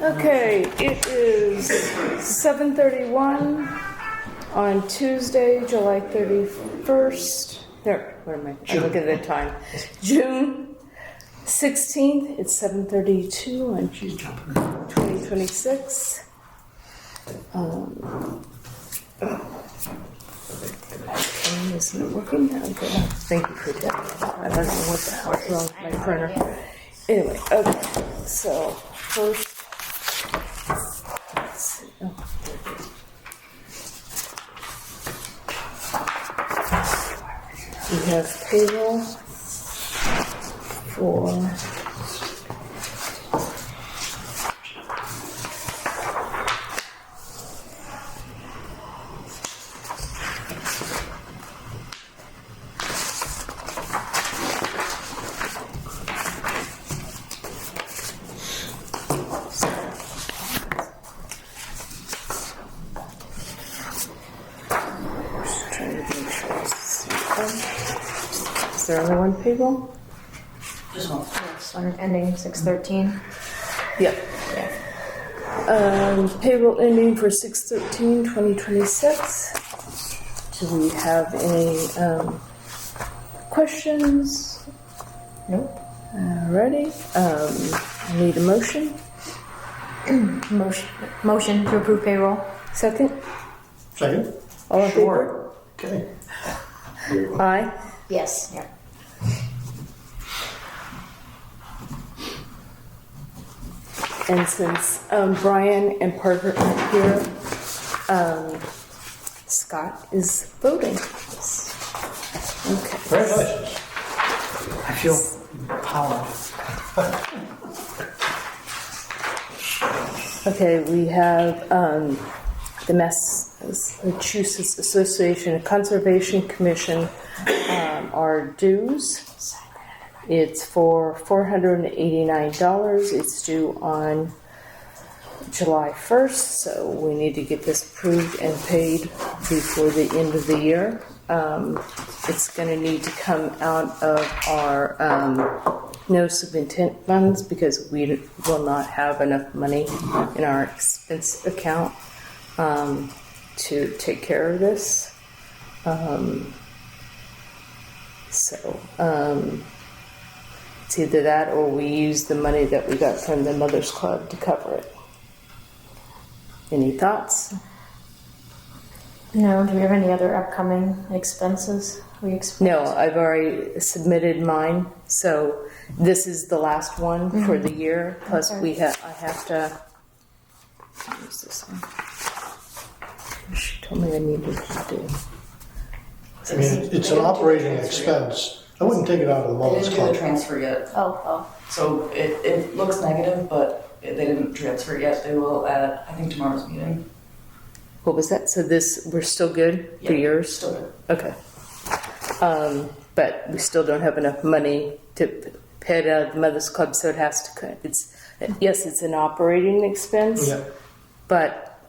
Okay, it is 7:31 on Tuesday, July 31st. There, where am I? I'm looking at the time. June 16th, it's 7:32 on 2026. Isn't it working? Okay, thank you for that. I don't know what the hell is wrong with my printer. Anyway, okay, so first, let's see. Oh, we have payroll for Is there only one payroll? Just one. Yes, one ending 6/13. Yep. Payroll ending for 6/13/2026. Do we have any questions? Nope. Alrighty. Need a motion? Motion to approve payroll. Second? Second? All in Sure. Okay. favor? Aye. Yes. Yeah. And since Brian and Parker aren't here, Scott is voting. Okay. Congratulations. I feel empowered. Okay, we have the Massachusetts Association of Conservation Commission, our dues. It's for $489. It's due on July 1st, so we need to get this approved and paid before the end of the year. It's going to need to come out of our notice of intent funds because we will not have enough money in our expense account to take care of this. It's either that or we use the money that we got from the Mothers Club to cover it. Any thoughts? No. Do we have any other upcoming expenses we expect? No, I've already submitted mine, so this is the last one for the year. Plus, Okay. I have to. Where's this one? She told me I needed to do. I mean, it's an operating expense. I wouldn't take it out of the They Mothers didn't do the Club. transfer yet, Oh. so it looks negative, but they didn't transfer it yet. They will at, I think, tomorrow's meeting. What was that? So we're still good for Yeah, yours? Still good. Okay. But we still don't have enough money to pay it out of the Mothers Club, so it has to cut. Yes, it's an operating expense, Yeah. but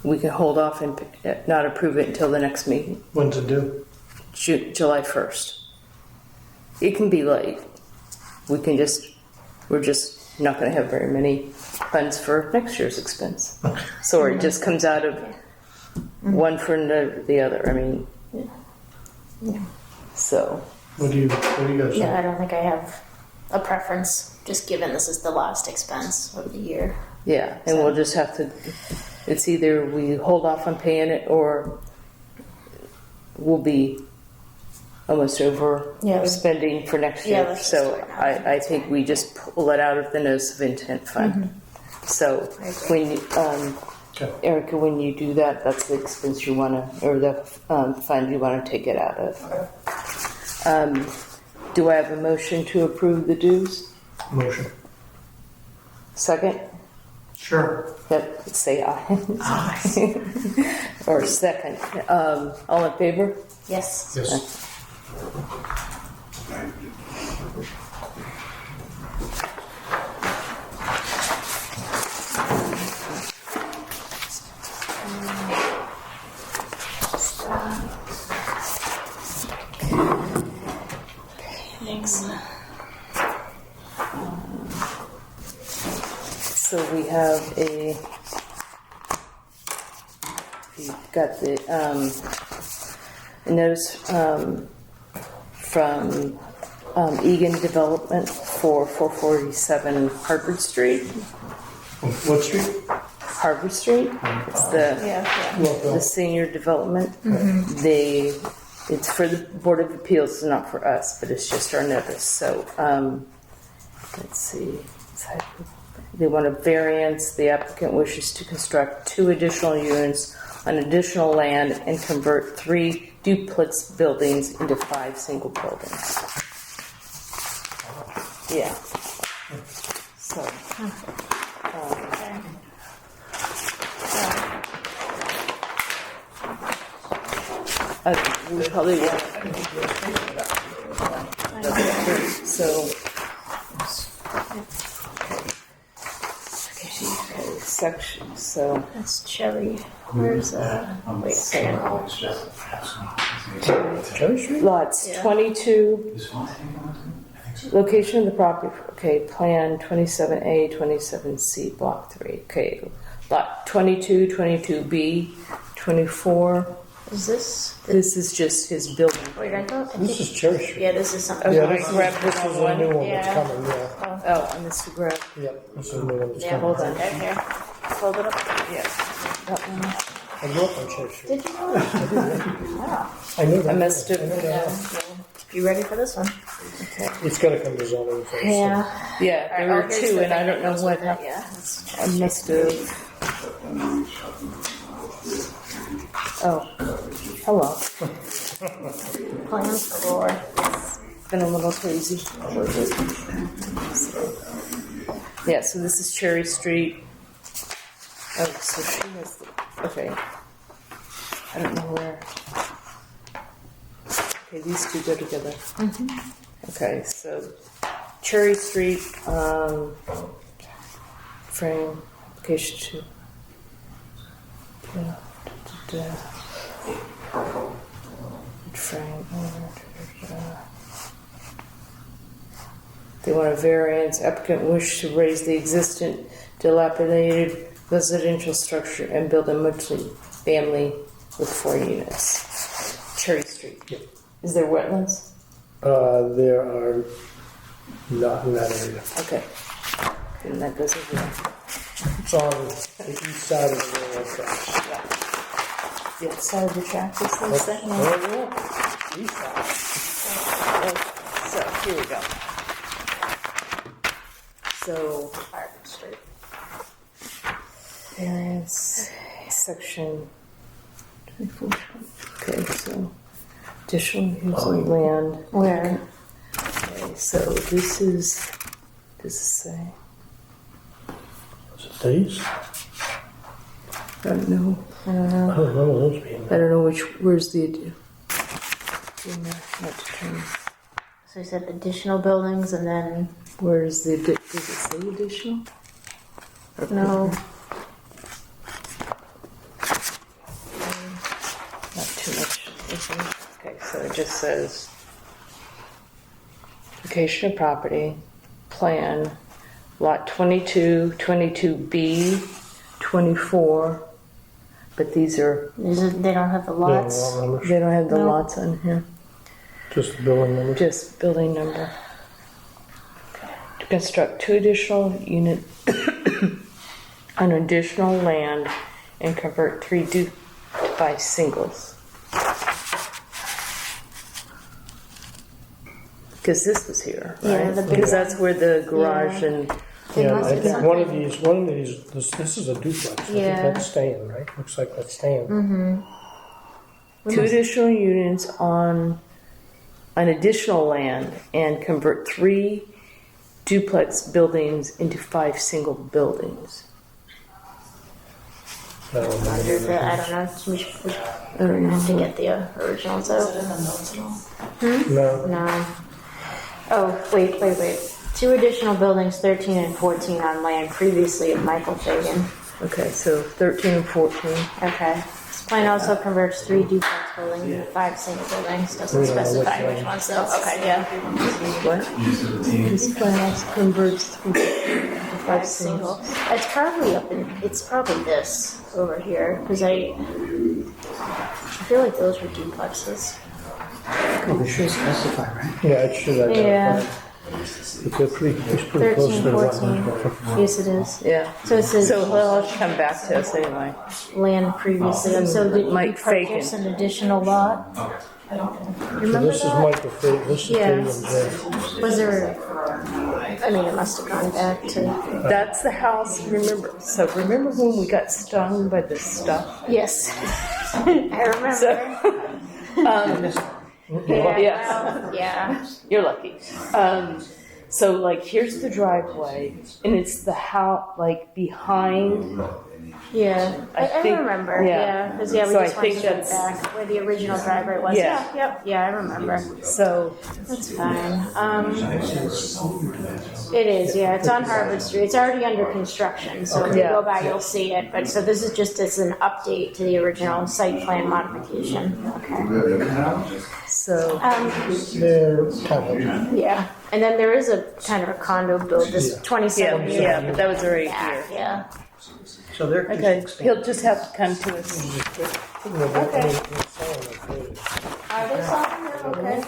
we can hold off and not approve it until the next meeting, When's it due? July 1st. It can be late. We're just not going to have very many funds for next year's expense. So it just comes out of one for the other. I mean, so. What do you guys Yeah, think? I don't think I have a preference, just given this is the last expense of the year. Yeah, and we'll just have to, it's either we hold off on paying it or we'll be almost over Yeah. spending for next Yeah, year. let's just So do it now. I think we just pull it out of the notice of intent fund. So I agree. when you, Okay. Erica, when you do that, that's the expense you want to, or the fund you want to take it out of. Do I have a motion to approve the dues? Motion. Second? Sure. Yep, say aye. Or second. All in favor? Yes. Yes. Thanks. So we have you've got the, a notice, from, Egan Development for 447 Harvard Street. What street? Harvard Street. It's the Well, senior development. It's for the Board of Appeals, it's not for us, but it's just our notice. So, let's see. They want a variance. The applicant wishes to construct 2 additional units on additional land and convert 3 duplex buildings into 5 single buildings. Yeah. So, we probably won't. So, okay, section. So, That's Cherry. Where's wait a second. Cherry Street? lots Yeah. 22. Location of the property. Okay, plan 27A, 27C, block 3. Okay, lot 22, 22B, 24. Is this? This is just his building. Wait, I thought. This is Cherry Street. Yeah, this is something. Yeah, Okay, this grab is, the this is wrong a new one. one that's Yeah. coming, yeah. Oh, on this grab. Yep, this is a new one that's Yeah, coming. Hold on. Okay, here. Hold it up. Yeah, that one. I grew up on Cherry Street. Did you know that? Wow. I know that. I must have- I know Yeah. that. You ready for this one? It's gotta come to zoning first. so- Yeah. Yeah, there were 2, and I don't know what happened. Yeah. I must have. Oh, hello. Plans galore. Been a little crazy. Yeah, so this is Cherry Street. Oh, so she has the, okay. I don't know where. Okay, these 2 go together. Okay, so Cherry Street, frame, application 2. Yeah, frame, They want a variance. Applicant wish to raise the existing dilapidated residential structure and build a multi-family with 4 units. Cherry Street. Yep. Is there wetlands? There are not in that area. Okay. And that goes over there. It's on the east side of the railroad tracks. The other side of the track is this thing? Oh, yeah. East side. So here we go. So Harvard Street. variance section 24. Okay, so additional use of land. Where? Okay, so this is. Does it say? Is it these? I don't know. I don't remember those being I there. don't know which. Where's the? Not determined. So you said additional buildings and then Where's the? Does it say additional? Or no. Not too much. Okay, so it just says location of property, plan, lot 22, 22B, 24, but these are, They don't have the lots. Yeah, lot numbers. they don't have the No. lots on here, Just the building numbers. just building number. To construct 2 additional unit on additional land and convert 3 to 5 singles. Because this was here, Yeah, right? the big Because one. that's where the garage Yeah. and, They Yeah, must I have think something. one of these, this is a duplex. I think Yeah. that's staying, right? Looks like that's staying. 2 additional units on additional land and convert 3 duplex buildings into 5 single buildings. I don't remember Under that. the, I don't know. We should I don't have to know. get the originals Is it out. in the notes at all? No, No. Oh, wait. 2 additional buildings, 13 and 14 on land previously of Michael Fagan. Okay, so 13 and 14. Okay. This plan also converts 3 duplex buildings into 5 single buildings. Doesn't Yeah, specify which which one? ones though. Okay, yeah. What? This plan also converts 3 5 single. It's probably it's probably this over here, because I feel like those were duplexes. Oh, they should specify, right? Yeah, it should identify. Yeah. But they're it's pretty close 13, to the 14. wetland. Yes, it is. Yeah. So it says So he'll come back to us anyway. land previously. And so did you Mike purchase Fagan. an additional lot? I don't know. So Remember this is that? Michael Fagan, this is Yeah. Fagan J. Was there? I mean, it must have gone back to. That's the house. Remember when we got stung by this stuff? Yes, I remember. Yeah. Well, yeah. You're lucky. So like here's the driveway, and it's the house like behind. Yeah, I think- remember. yeah. Yeah, because we So I just went think straight that's- back where the original driveway was. Yeah. Yep. Yeah, I remember. So That's fine. It is. Yeah, it's on Harvard Street. It's already under construction, so if you Yeah. go by, you'll see it. But so this is just as an update to the original site plan modification. Okay. so They're kind of, Yeah, and then there is a kind of a condo build. This Yeah. 27 yeah, unit yeah, but that was already back. here. Yeah. So they're just Okay, expanding. he'll just have to come to us. Okay. Are they selling them? Okay.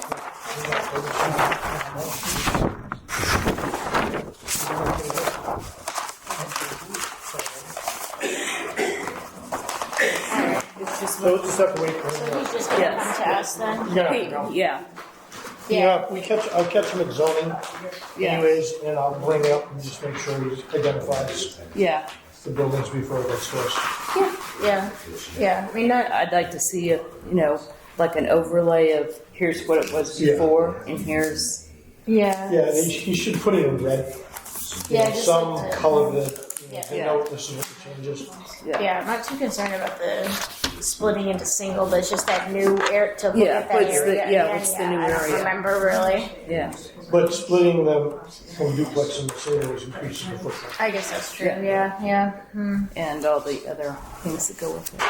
so it's a separate. So he's just gonna Yes. come to us then. Yeah, Yeah, I'll catch him at zoning Yeah. anyways, and I'll bring it up and just make sure he identifies yeah. the buildings before it gets to us. Yeah. Yeah. I mean, not. I'd like to see like an overlay of here's what it was Yeah. before, and here's Yeah. Yeah, he should put it in red. Yeah, just Some like the- color that, Yeah. they know this is what the change is. Yeah, I'm not too concerned about the splitting into single, but it's just that new area to look Yeah, at that what's the- area. yeah, again. what's the new I don't area? remember really. yeah. But splitting them from duplex and singles increases the footprint. I guess that's true. Yeah. Yeah. And all the other things that go with it.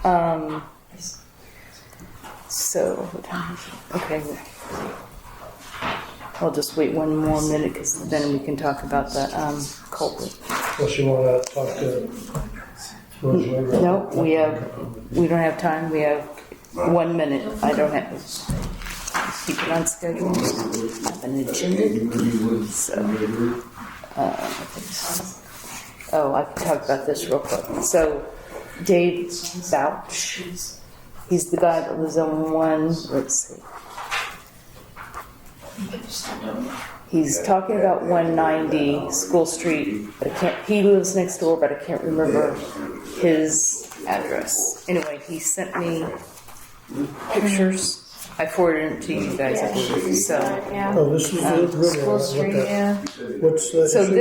Yeah. So what time is it? Okay. I'll just wait one more minute because then we can talk about the culvert. Unless you wanna talk to Rosemary. No, we don't have time. We have 1 minute. I don't have. Keep it on schedule. I have an agenda. So, I can talk about this real quick. So, Dave Bouch, he's the guy that lives on let's see. He's talking about 190 School Street, but he lives next door, but I can't remember his address. Anyway, he sent me pictures. I forwarded them to you guys, I believe. So, Yeah. Oh, this is the river. School Street. Yeah. What's the so issue?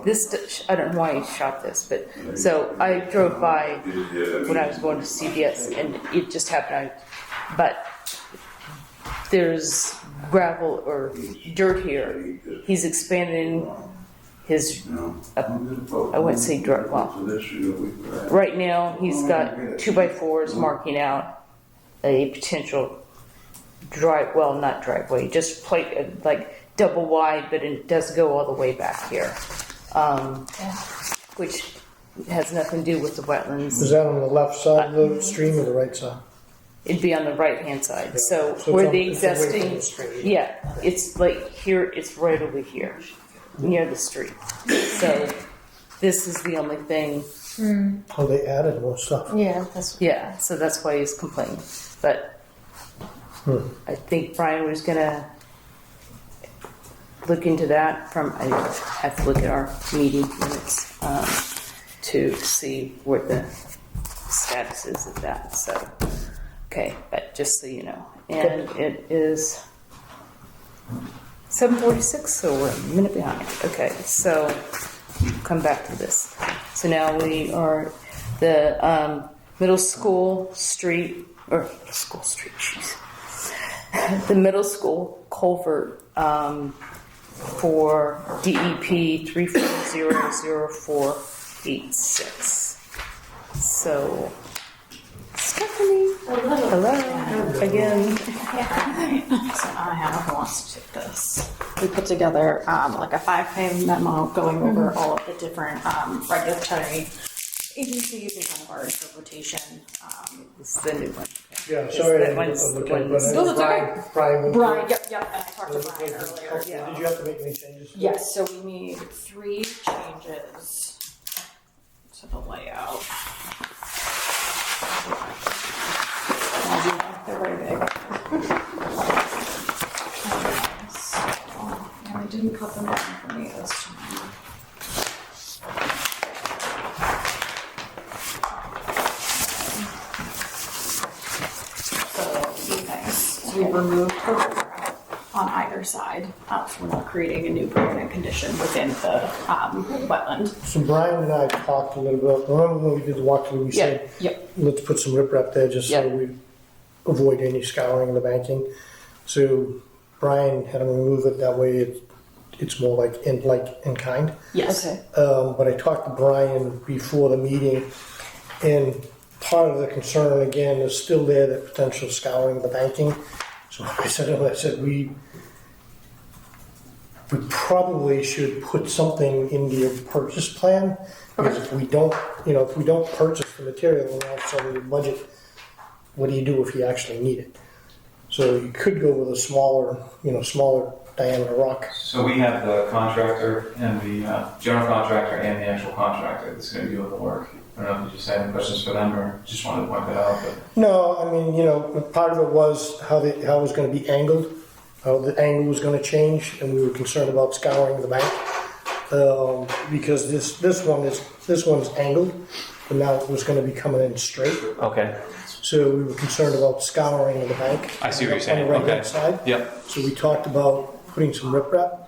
this, I don't know why he shot this, but so I drove by when I was going to CVS, and it just happened. But there's gravel or dirt here. He's expanding his, I wouldn't say dirt, well, right now he's got 2x4s marking out a potential not driveway, just like double wide, but it does go all the way back here. Which has nothing to do with the wetlands. Is that on the left side of the stream or the right side? It'd be on the right-hand side. So it's where on- the it's away from existing, the street. yeah, it's like here, it's right over here, near the street. So this is the only thing, Oh, they added more stuff. Yeah. That's. yeah, so that's why he's complaining. But I think Brian was gonna look into that I have to look at our meeting minutes, to see what the status is of that, so. Okay, but just so you know, and it is 7:46, so we're a minute behind. Okay, so come back to this. So now we are the middle school street, jeez. The middle school culvert for DEP 3400486. So. Stephanie. Hello. Again. So I have who wants to take this. We put together like a 5-page memo going over all of the different regulatory agencies and kind of our interpretation. This is the new one. Yeah, sorry. I That one's didn't the look at it, ones- but No, that's okay. Brian. Brian, yep, and I talked to Brian earlier. Yeah. Did you have to make any changes? Yes, so we need 3 changes to the layout. As you know, they're very big. And I didn't cut them down for me this time. So, 2 things. So we removed the river on either side, so we're not creating a new permanent condition within the wetland. So Brian and I talked a little bit, remember when we did the walkthrough, we said, Yep. let's put some riprap there just so Yeah. we avoid any scouring of the banking. So Brian had him remove it, that way it's more like in kind. Yes. Okay. But I talked to Brian before the meeting, and part of the concern again is still there, that potential scouring of the banking. So I said we probably should put something in your purchase plan, because if we don't purchase the material and all of a sudden your budget, what do you do if you actually need it? So you could go with a smaller diameter rock. So we have the contractor and the general contractor and the actual contractor that's going to do the work. I don't know if you just had any questions for them or just wanted to point that out. But No, I mean, part of it was how it was going to be angled, how the angle was going to change, and we were concerned about scouring the bank, because this one's angled, and now it was going to be coming in straight. okay, So we were concerned about scouring of the bank. I see what you're saying. On the right-hand Okay. side. Yep. So we talked about putting some riprap,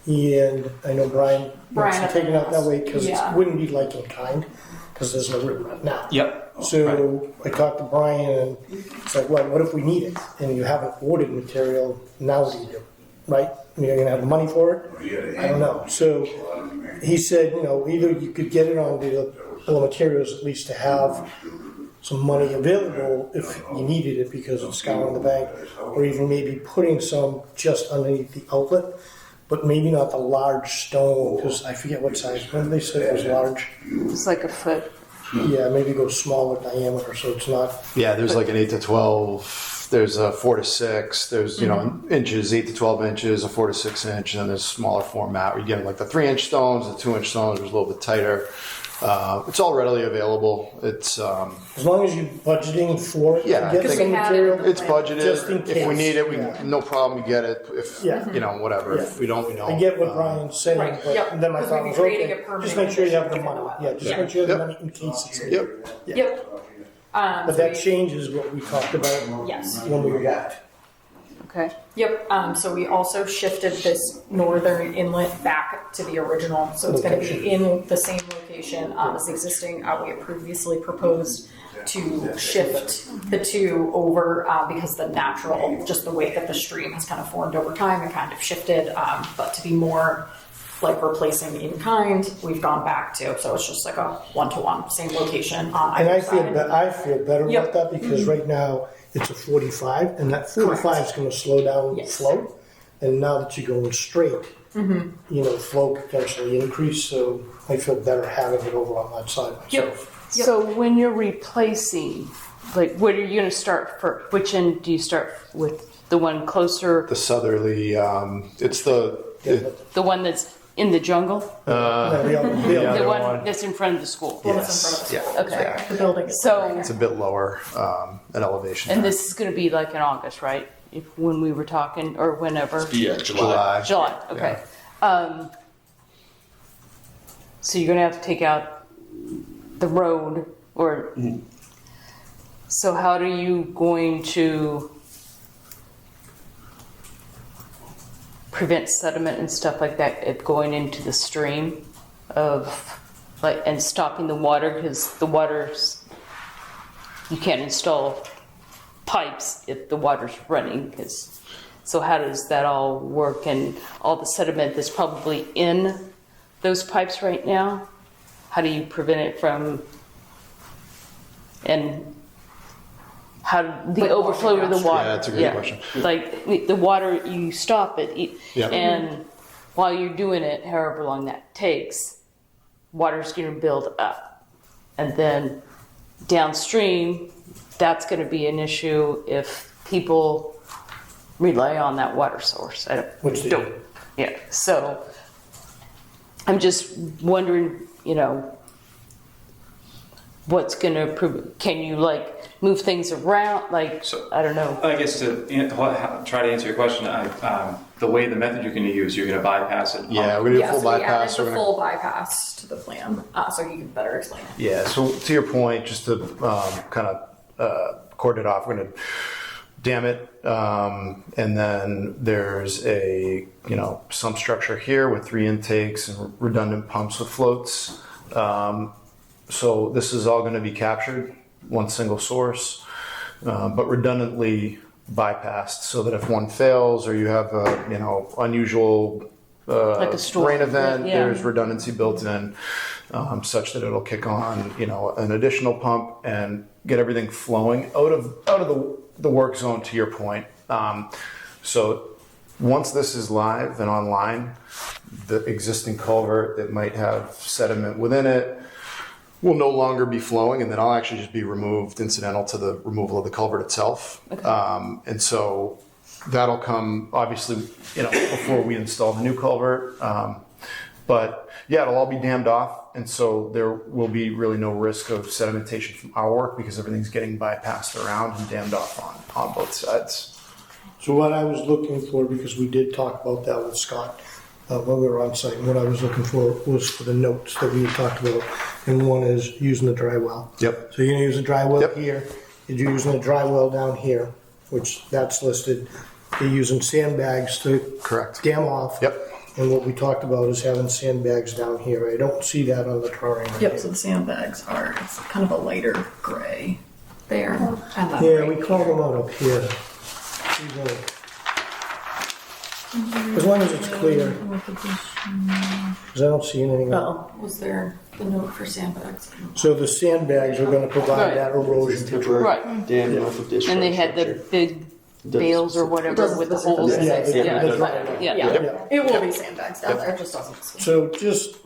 and I know Brian wants to take it out that way because Yeah. it wouldn't be like in kind, because there's no riprap now. Yep. So I talked to Brian, and it's like, well, what if we need it and you haven't ordered material? Now what do you do, right? You're gonna have the money for it? I don't know. So he said, either you could get it on the bill of materials at least to have some money available if you needed it because of scouring the bank, or even maybe putting some just underneath the outlet, but maybe not the large stone, because I forget what size. Remember they said it was large? It's like a foot. Yeah, maybe go smaller diameter so it's not. Yeah, there's like an 8 to 12. There's a 4 to 6. There's inches, 8 to 12 inches, a 4 to 6 inch, and then there's smaller format. You get like the 3-inch stones, the 2-inch stones, which are a little bit tighter. It's all readily available. It's As long as you're budgeting for it, Yeah, to get I some think material. it's budgeted. Just in If we case. need it, Yeah. no problem. We get it. If Yeah. whatever. Yeah. If we don't, we don't. I get what Brian's saying, Right, but yep, then my because thought we'd was, be creating okay, a permanent just make sure you have the condition money. within Yeah, the just wetland. make sure you have the Yep. money in case it's in. Yep. Yep. But that changes what we talked about Yes. when we walked. Okay. Yep, so we also shifted this northern inlet back to the original, so it's gonna be in the same location as existing. We had previously proposed to shift the 2 over because the natural, just the way that the stream has kind of formed over time and kind of shifted, but to be more like replacing in kind, we've gone back to, so it's just like a 1-to-1, same location on And either I feel, side. I feel better Yep. about that because right now it's a 45, and that 45 is going to slow down Yes. flow. And now that you're going straight, flow could potentially increase. So I feel better having it over on that side myself. Yep. So when you're replacing, like, what are you going to start for? Which end do you start with? The one closer, The southerly. It's the. the one that's in the jungle, No, the other the one one. that's in front of the school. Well, it's in front of us. Yeah. Okay. The building is. So, It's a bit lower in elevation. and this is going to be like in August, right? If when we were talking, or whenever. Yeah, July. July. Okay. So you're going to have to take out the road, or. So how are you going to prevent sediment and stuff like that it going into the stream and stopping the water, because the water's, you can't install pipes if the water's running, so how does that all work, and all the sediment that's probably in those pipes right now, how do you prevent it from, and how the overflow of the water. Yeah, that's a good question. Like the water, you stop it, Yep. and while you're doing it, however long that takes, water's going to build up, and then downstream, that's going to be an issue if people rely on that water source. Which they do. Yeah. So I'm just wondering, what's going to prove? Can you move things around? I don't know. I guess to try to answer your question, the method you're going to use, you're going to bypass it. Yeah, we're gonna do a Yeah, full so we added bypass. the We're gonna- full bypass to the plan, so you can better explain it. Yeah, so to your point, just to kind of cord it off, we're going to dam it, and then there's a sump structure here with 3 intakes and redundant pumps with floats. So this is all going to be captured, one single source, but redundantly bypassed, so that if one fails or you have a unusual Like a storm, rain event, yeah. there's redundancy built in, such that it'll kick on an additional pump and get everything flowing out of the work zone. To your point, so once this is live and online, the existing culvert that might have sediment within it will no longer be flowing, and then I'll actually just be removed, incidental to the removal of the culvert itself. Okay. And so that'll come obviously, before we install the new culvert. But yeah, it'll all be dammed off, and so there will be really no risk of sedimentation from our work because everything's getting bypassed around and dammed off on both sides. So what I was looking for, because we did talk about that with Scott when we were on site, and what I was looking for was for the notes that we had talked about, and one is using the dry well. Yep. So you're gonna use a dry well Yep. here, you're using a dry well down here, which that's listed. You're using sandbags to Correct. dam off. Yep. And what we talked about is having sandbags down here. I don't see that on the drawing. Yep, so the sandbags are, it's kind of a lighter gray there. And then Yeah, right we called here. them out up here. As long as it's clear, because I don't see anything. Oh, was there the note for sandbags? So the sandbags are gonna provide Right. that erosion control. Right. Dam off of discharge And they had the structure. big bales or whatever doesn't with the specifically holes in say it. sandbags. Yeah. Yeah, Yeah. it will be sandbags down there, it just doesn't. So just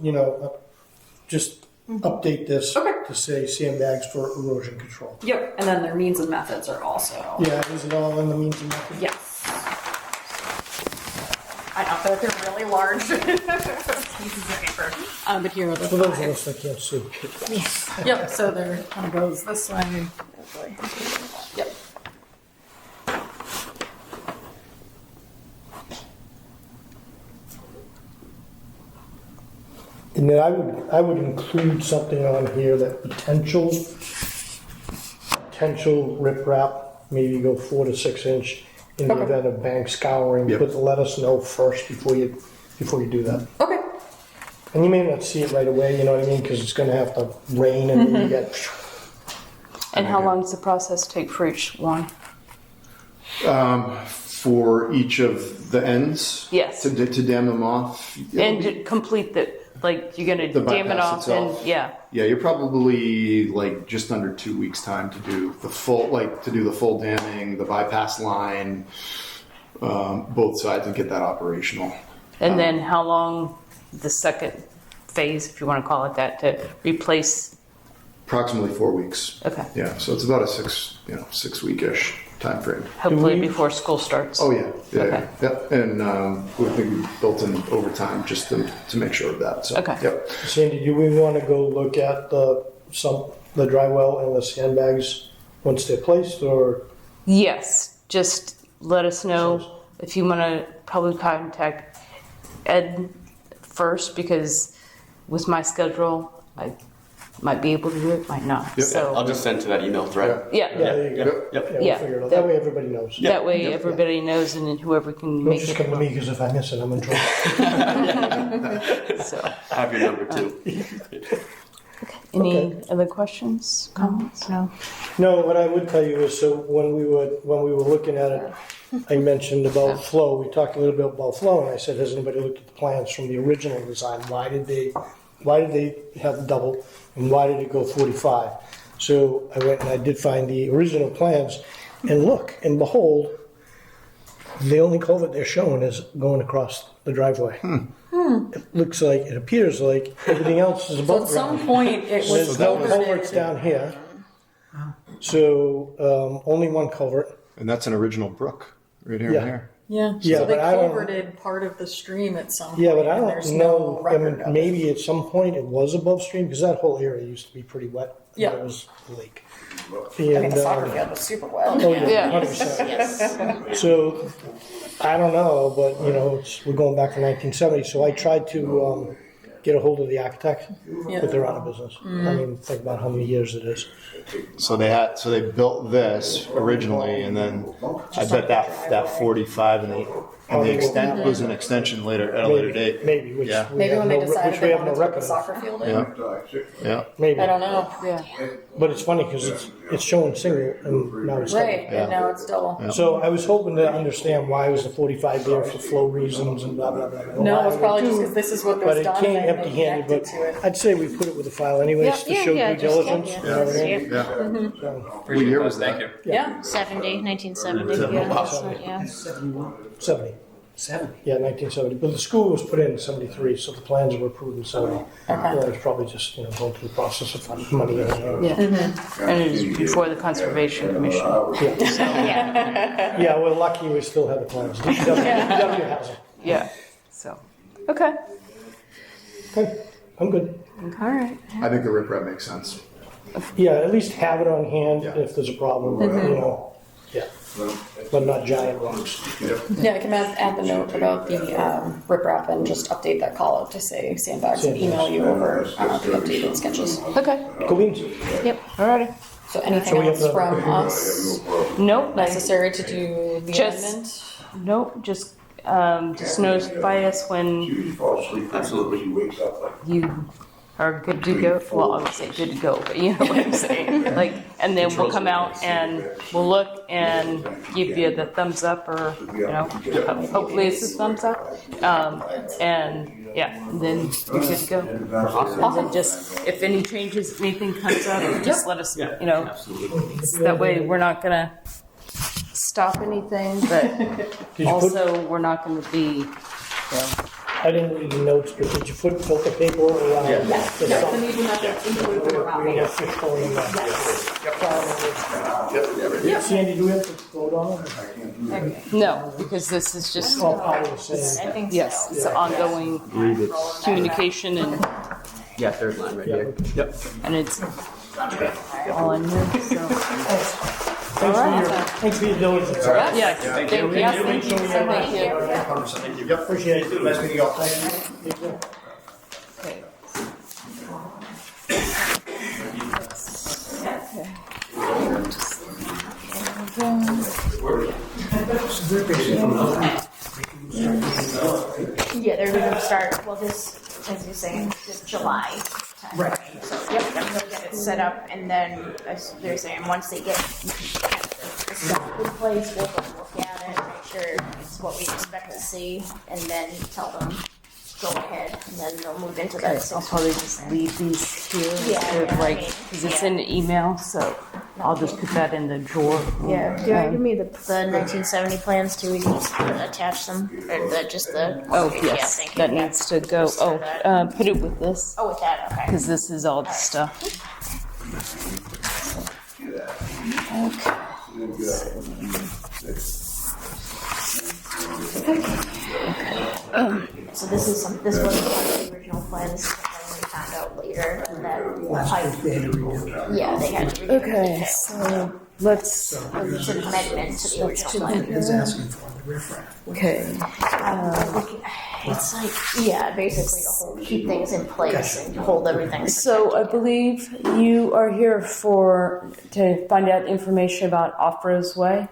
update this Okay. to say sandbags for erosion control. Yep, and then their means and methods are also. Yeah, is it all in the means and methods? Yes. I know, they're really large pieces of paper. But here are the For those of five. us that can't see. Yep, so there kind of goes this way. Yep. And then I would include something on here that potential riprap, maybe go 4 to 6 inch in the Okay. event of bank scouring, Yep. but let us know first before you do that. Okay. And you may not see it right away, you know what I mean, because it's gonna have to rain and then you get, And how long does the process take for each one? For each of the ends? Yes. To dam them off? And to complete you're gonna The dam it bypass off and, itself. yeah. Yeah, you're probably just under 2 weeks time to do the full damming, the bypass line, both sides, and get that operational. And then how long the second phase, if you wanna call it that, to replace, Approximately 4 weeks. okay. Yeah, so it's about a 6-week-ish time frame. Hopefully we- before school starts. Oh yeah, yeah, Okay. yep. And we think we built in overtime just to make sure of that. So, Okay. Yep. Sandy, do we wanna go look at the dry well and the sandbags once they're placed, or? Yes, just let us know if you want to probably contact Ed first, because with my schedule, I might be able to do it, might not. Yep. So I'll just send to that email thread. yeah, Yeah, there you go. Yep. Yeah, we'll Yeah. figure it out. That way everybody knows. that way everybody knows, and then whoever can Don't make just it. come to me, because if I miss it, I'm in trouble. So, I have your number too. any other questions, comments? No. No, what I would tell you is, so when we were looking at it, I mentioned about flow. We talked a little bit about flow, and I said, has anybody looked at the plans from the original design? Why did they have double, and why did it go 45? So I went and I did find the original plans, and look, and behold, the only culvert they're showing is going across the driveway. It looks like, it appears like everything else is So above at some ground. point, it was There's no culverts culverted. down here. So, only one culvert. And that's an original brook, right here Yeah. and here. Yeah, Yeah, so they but I don't- culverted part of the stream at some point. Yeah, but I and there's don't no know, I record mean, of it. maybe at some point it was above stream, because that whole area used to be pretty wet. Yeah. It was a lake. I mean, And, the soccer field was super wet. oh yeah, Yeah. 100%. So, I don't know, but you know, we're going back to 1970, so I tried to get a hold of the architect, Yeah. but they're out of business. I mean, think about how many years it is. So they built this originally, and then I bet that 45 and the extent was an extension later at a later date. Maybe, which Yeah. we Maybe have when they no- decided which we they have no wanted to put record the of. soccer field in. Yeah, yeah. Maybe, I don't know. Yeah. but it's funny because it's showing single and now it's double. Right, and now it's double. So I was hoping to understand why was the 45 there for flow reasons and blah blah blah. blah. No, Why it's probably they just do, because this is what But was it done came and then they empty-handed. connected But to it. I'd say we put it with a file anyways to show due diligence. You know what I mean? Yeah. So, What year was that? Yeah, 1970, yeah, so, yeah. 70. 70. Yeah, 1970. But the school was put in 73, so the plans were approved in 70. Yeah, it was probably just going through the process of finding money. Yeah. And it was before the Conservation Commission. Yeah, we're lucky we still have the plans. DPW has them. Yeah. So, okay. Okay, I'm good. All right. I think the riprap makes sense. Yeah, at least have it on hand Yeah. if there's a problem, you know. Yeah, but not giant rocks. yeah, I can add the note about the riprap and just update that call out to say sandbags and email you over the updated sketches. Okay. Cool beans. Yep. All righty. So anything So we have else to- from us Nope. necessary to do the Just- amendment? Nope. Just notify us when Absolutely. you are good to go. Well, I would say good to go, but you know what I'm saying. Like, and then we'll come out and we'll look and give you the thumbs up, or you know, hopefully it's a thumbs up. And yeah, and then you're good to go. Awesome. Just if any changes, anything comes up, just let us. You know, that way we're not gonna stop anything, but Did you put, also we're not gonna be. You know, I didn't read the notes, but did you put filter paper around? Yeah. the Yeah, salt? the meeting methods included around We it. got fish going in there. Sandy, do we have to vote on it? no, because this is just. All part of the same. I think so. Yes, it's an ongoing communication Yeah, third line right here. Yep. and it's all in here, so. Thanks for your diligence. Yeah, thank you. Yes, thank you. Thank you. Yep. Appreciate it. Nice meeting you all. Okay. Yeah, they're gonna start, well, this, as you're saying, this July timeframe. So, yep, they'll get it set up, and then, as they're saying, once they get the stuff in place, we'll go look at it, make sure it's what we expect to see, and then tell them, go ahead, and then they'll move into that. I'll probably just leave these here, Yeah, they're like, I mean, because it's yeah. in the email, so I'll just put that in the drawer. Yeah, do you want to give me the 1970 plans too? We can just attach them, or just the. Oh, yeah, yes, thank you. that Yeah. needs to go, Just for that. put it with this, Oh, with that, okay. because this is all the stuff. So this is this wasn't part of the original plan. This is something we found out later that Last week they had to redo. yeah, they had to redo Okay, it. so let's, It's an amendment to the original plan. Is asking for the riffraff. okay. It's like yeah, basically to keep things in place and hold everything. So I believe you are here to find out information about Off-Rose Way.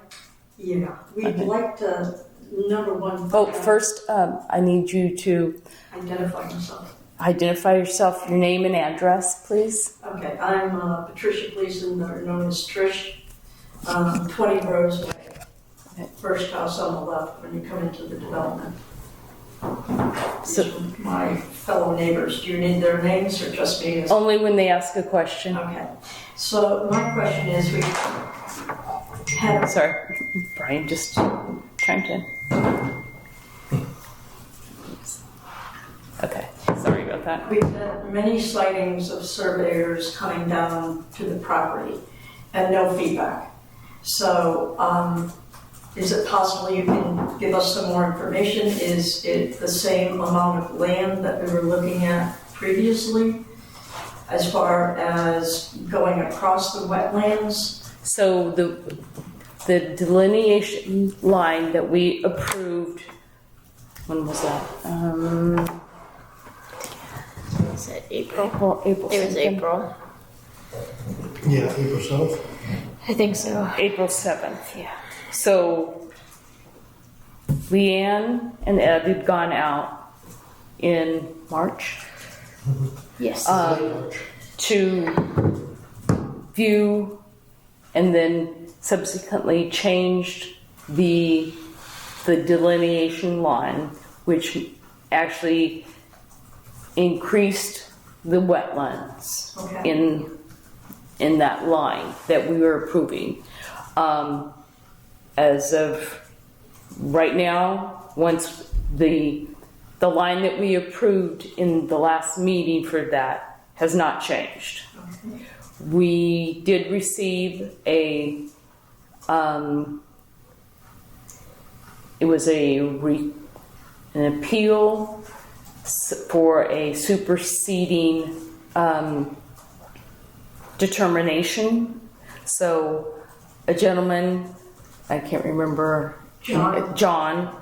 Yeah, we'd like to, number one. Oh, first, I need you to Identify yourself. identify yourself, your name and address, please. Okay, I'm Patricia Gleason, or known as Trish, 20 Rose Way. First house on the left when you come into the development. So My fellow neighbors, do you need their names or just me? only when they ask a question. Okay, so my question is, we had, Sorry, Brian just chimed in. Okay, sorry about that. we've had many sightings of surveyors coming down to the property and no feedback. So, is it possible you can give us some more information? Is it the same amount of land that we were looking at previously as far as going across the wetlands? So the delineation line that we approved, when was that? Was it April? Well, April. It was something. April. Yeah, April 7th. I think so. April 7th, yeah. So Leanne and Ed had gone out in March Yes. to view and then subsequently changed the delineation line, which actually increased the wetlands Okay. in that line that we were approving. As of right now, once the line that we approved in the last meeting for that has not changed. We did receive it was an appeal for a superseding determination. So a gentleman, I can't remember, John,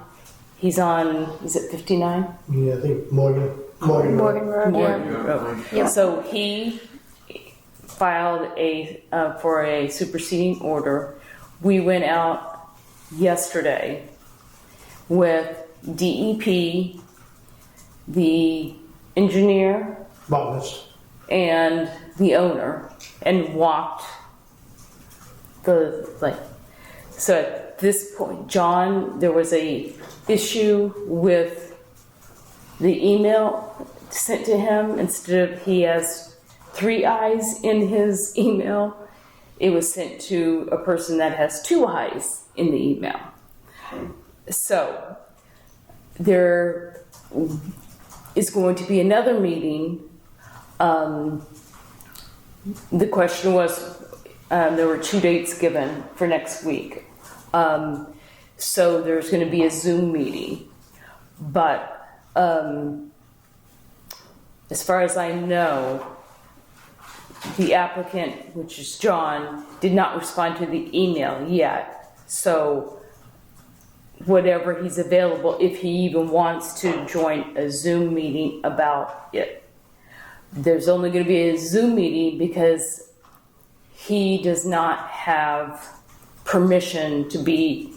he's on, is it 59? Yeah, I think Morgan. Morgan Road, Morgan yeah. Road. Yeah. So he filed for a superseding order. We went out yesterday with DEP, the engineer, Botanist. and the owner, and walked so at this point, John, there was a issue with the email sent to him. Instead of, he has 3 eyes in his email, it was sent to a person that has 2 eyes in the email. So there is going to be another meeting. The question was, there were 2 dates given for next week. So there's going to be a Zoom meeting. But as far as I know, the applicant, which is John, did not respond to the email yet. So whatever he's available, if he even wants to join a Zoom meeting about it. There's only going to be a Zoom meeting because he does not have permission to be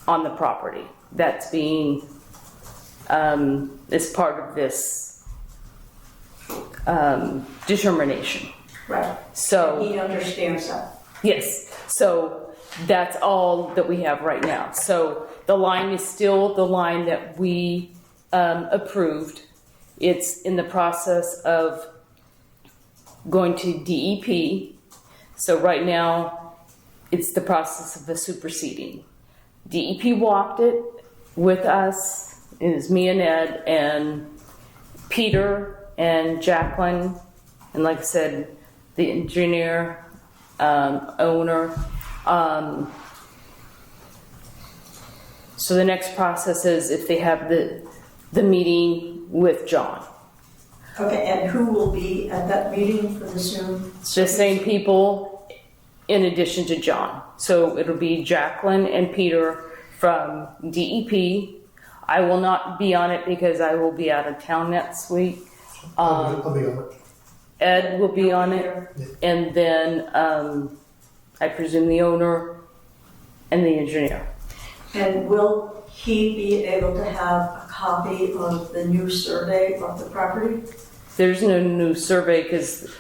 on the property. That's being, is part of this determination. Right. So, He understands that. yes, so that's all that we have right now. So the line is still the line that we approved. It's in the process of going to DEP. So right now, it's the process of the superseding. DEP walked it with us. It is me and Ed and Peter and Jacqueline, and like I said, the engineer, owner. So the next process is if they have the meeting with John. Okay, and who will be at that meeting for the Zoom? It's the same people in addition to John. So it'll be Jacqueline and Peter from DEP. I will not be on it because I will be out of town next week. I'll be on it. Ed will be on it, and then I presume the owner and the engineer. And will he be able to have a copy of the new survey of the property? There's no new survey because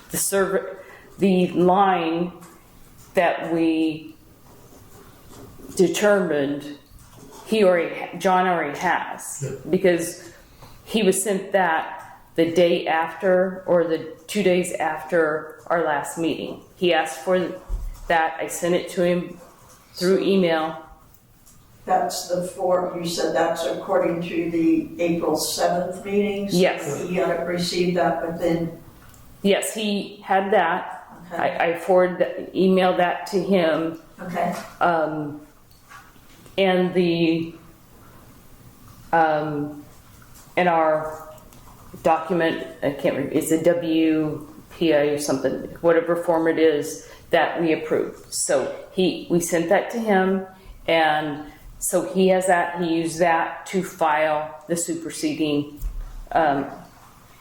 the line that we determined, John already has, Yeah. because he was sent that the day after or the 2 days after our last meeting. He asked for that. I sent it to him through email. That's the form, you said that's according to the April 7th meetings? Yes. He had received that within, Yes, he had that. okay, I emailed that to him. okay, And the in our document, I can't remember, it's a WPA or something, whatever form it is that we approved. So we sent that to him, and so he has that. He used that to file the superseding.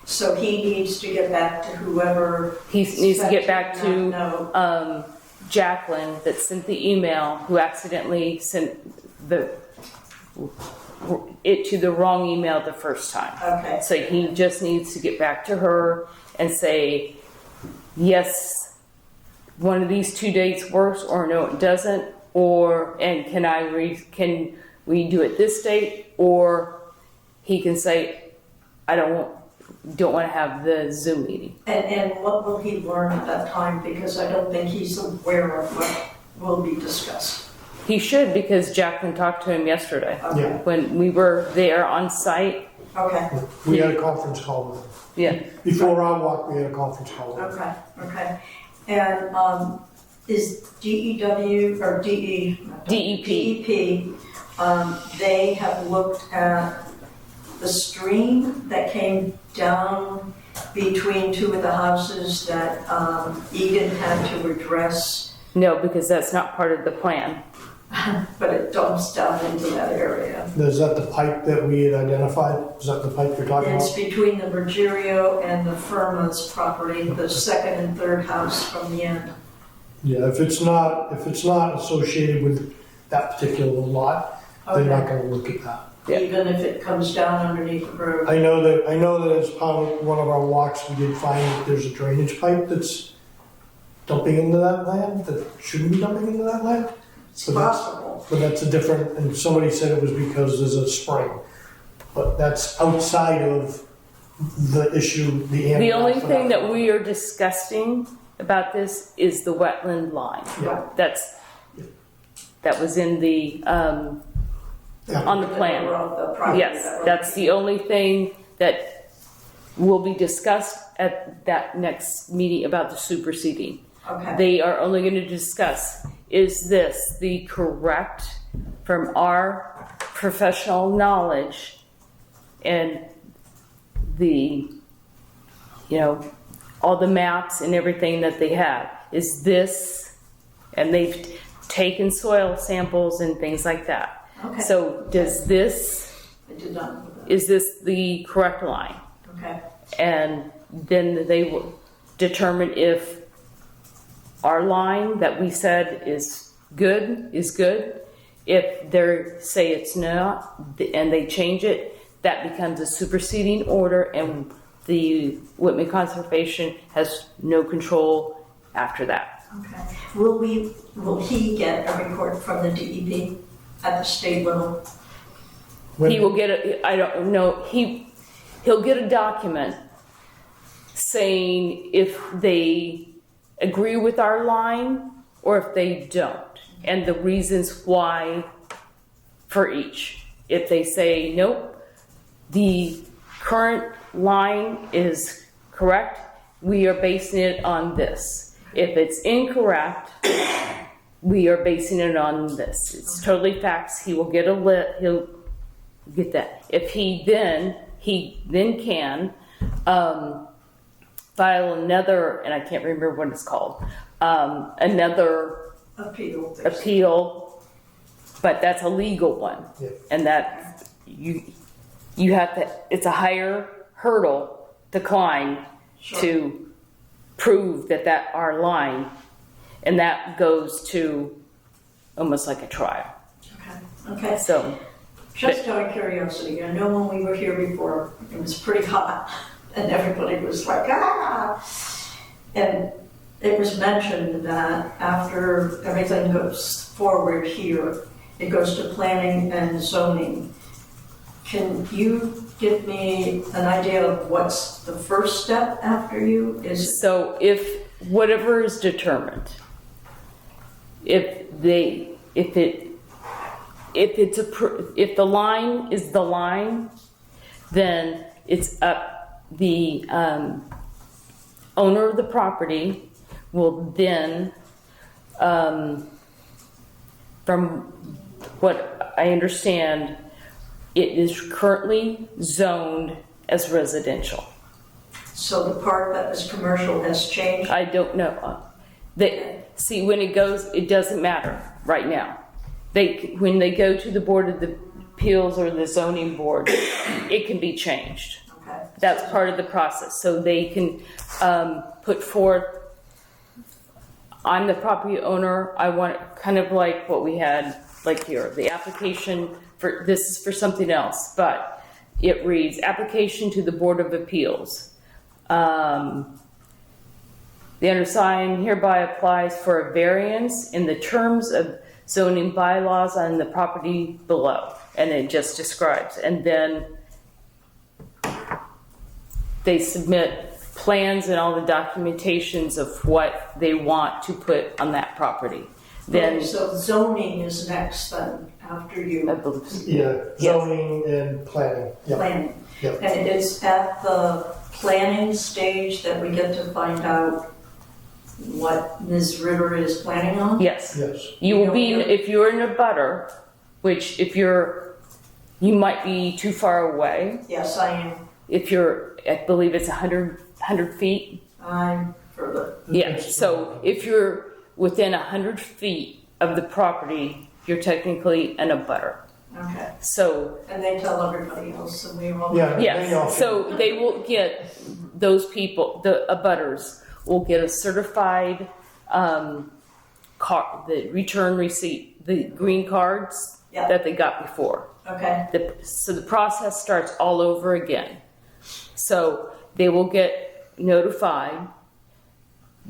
so he needs to get back to whoever. He needs to get back sent him that to note. Jacqueline that sent the email, who accidentally sent it to the wrong email the first time. Okay, So he just needs to get back to her and say, yes, one of these 2 dates works, or no, it doesn't, and can we do it this date? Or he can say, I don't want to have the Zoom meeting. and what will he learn at that time? Because I don't think he's aware of what will be discussed. He should, because Jacqueline talked to him yesterday Okay, when we were there on site. okay, We had a conference call with him. Yeah. Before our walk, we had a conference call with him. okay. And is DEW, or DEP. DEP, they have looked at the stream that came down between two of the houses that Egan had to address, No, because that's not part of the plan. but it dumps down into that area. Is that the pipe that we had identified? Is that the pipe you're talking It's about? between the Bergerio and the Firma's property, the second and third house from the end. Yeah, if it's not associated with that particular lot, they're not gonna look at that. Yeah. Even if it comes down underneath the road. I know that as part of one of our walks, we did find that there's a drainage pipe that's dumping into that land, that shouldn't be dumping into that land. It's possible. But that's a different, and somebody said it was because there's a spring. But that's outside of the issue, the The animal. only thing that we are discussing about this is the wetland line. Yeah. That was in the, on the plan. The property Yes, that- that's the only thing that will be discussed at that next meeting about the superseding. Okay, They are only going to discuss, is this the correct, from our professional knowledge and the, all the maps and everything that they have, is this, and they've taken soil samples and things like that. okay. So does this, I did not know that. is this the correct line? Okay, And then they will determine if our line that we said is good. If they say it's not, and they change it, that becomes a superseding order, and the Whitman Conservation has no control after that. okay. Will he get a report from the DEP at the state level? He will get I don't know, he'll get a document saying if they agree with our line or if they don't, and the reasons why for each. If they say, nope, the current line is correct, we are basing it on this. If it's incorrect, we are basing it on this. It's totally facts. He will get he'll get that. If he then can file another, and I can't remember what it's called, another appeal, but that's a legal one. Yeah. And that you have to, it's a higher hurdle to climb to prove that our line, and that goes to almost like a trial. Okay. So, Just out of curiosity, I know when we were here before, it was pretty hot, and everybody was like, ah! And it was mentioned that after everything goes forward here, it goes to planning and zoning. Can you give me an idea of what's the first step after you? Is So if whatever is determined, if the line is the line, then it's up, the owner of the property will then, from what I understand, it is currently zoned as residential. so the part that was commercial has changed? I don't know. See, when it goes, it doesn't matter right now. When they go to the Board of the Appeals or the zoning board, it can be changed. Okay. That's part of the process. So they can put forth, I'm the property owner, I want it kind of like what we had like here. The application for, this is for something else, but it reads, application to the Board of Appeals. The undersigned hereby applies for a variance in the terms of zoning bylaws on the property below. And it just describes. And then they submit plans and all the documentations of what they want to put on that property. Then, Okay, so zoning is next then, after I you believe so. Yeah, zoning and planning. Yeah. planning. Yeah. And it is at the planning stage that we get to find out what Ms. River is planning on? Yes. Yes. You will be, You don't know. if you're in a butter, which if you might be too far away. Yes, I am. If you're, I believe it's 100 feet. I'm further. Yes, so if you're within 100 feet of the property, you're technically an abutter. Okay. So, And they tell everybody else and we all. Yeah. yes, so they will get, those people, the abutters, will get a certified the return receipt, the green cards Yeah. that they got before. Okay. So the process starts all over again. So they will get notified.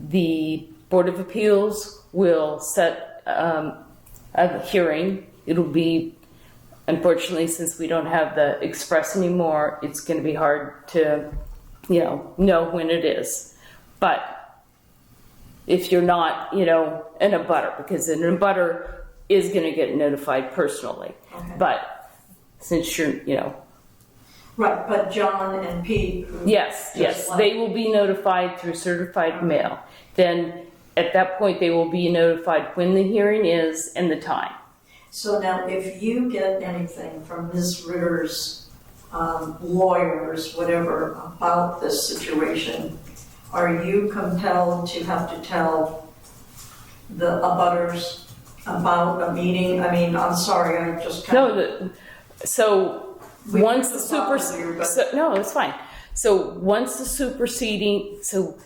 The Board of Appeals will set a hearing. It'll be, unfortunately, since we don't have the express anymore, it's going to be hard to, know when it is. But if you're not, an abutter, because an abutter is going to get notified personally. Okay. But since you're, Right, but John and Pete. who yes, just left- they will be notified through certified mail. Then at that point, they will be notified when the hearing is and the time. So now, if you get anything from Ms. Ritter's lawyers, whatever, about this situation, are you compelled to have to tell the abutters about a meeting? I mean, I'm sorry, I just kind of. No, so We once the could've followed you, but- no, it's fine. So once the superseding, so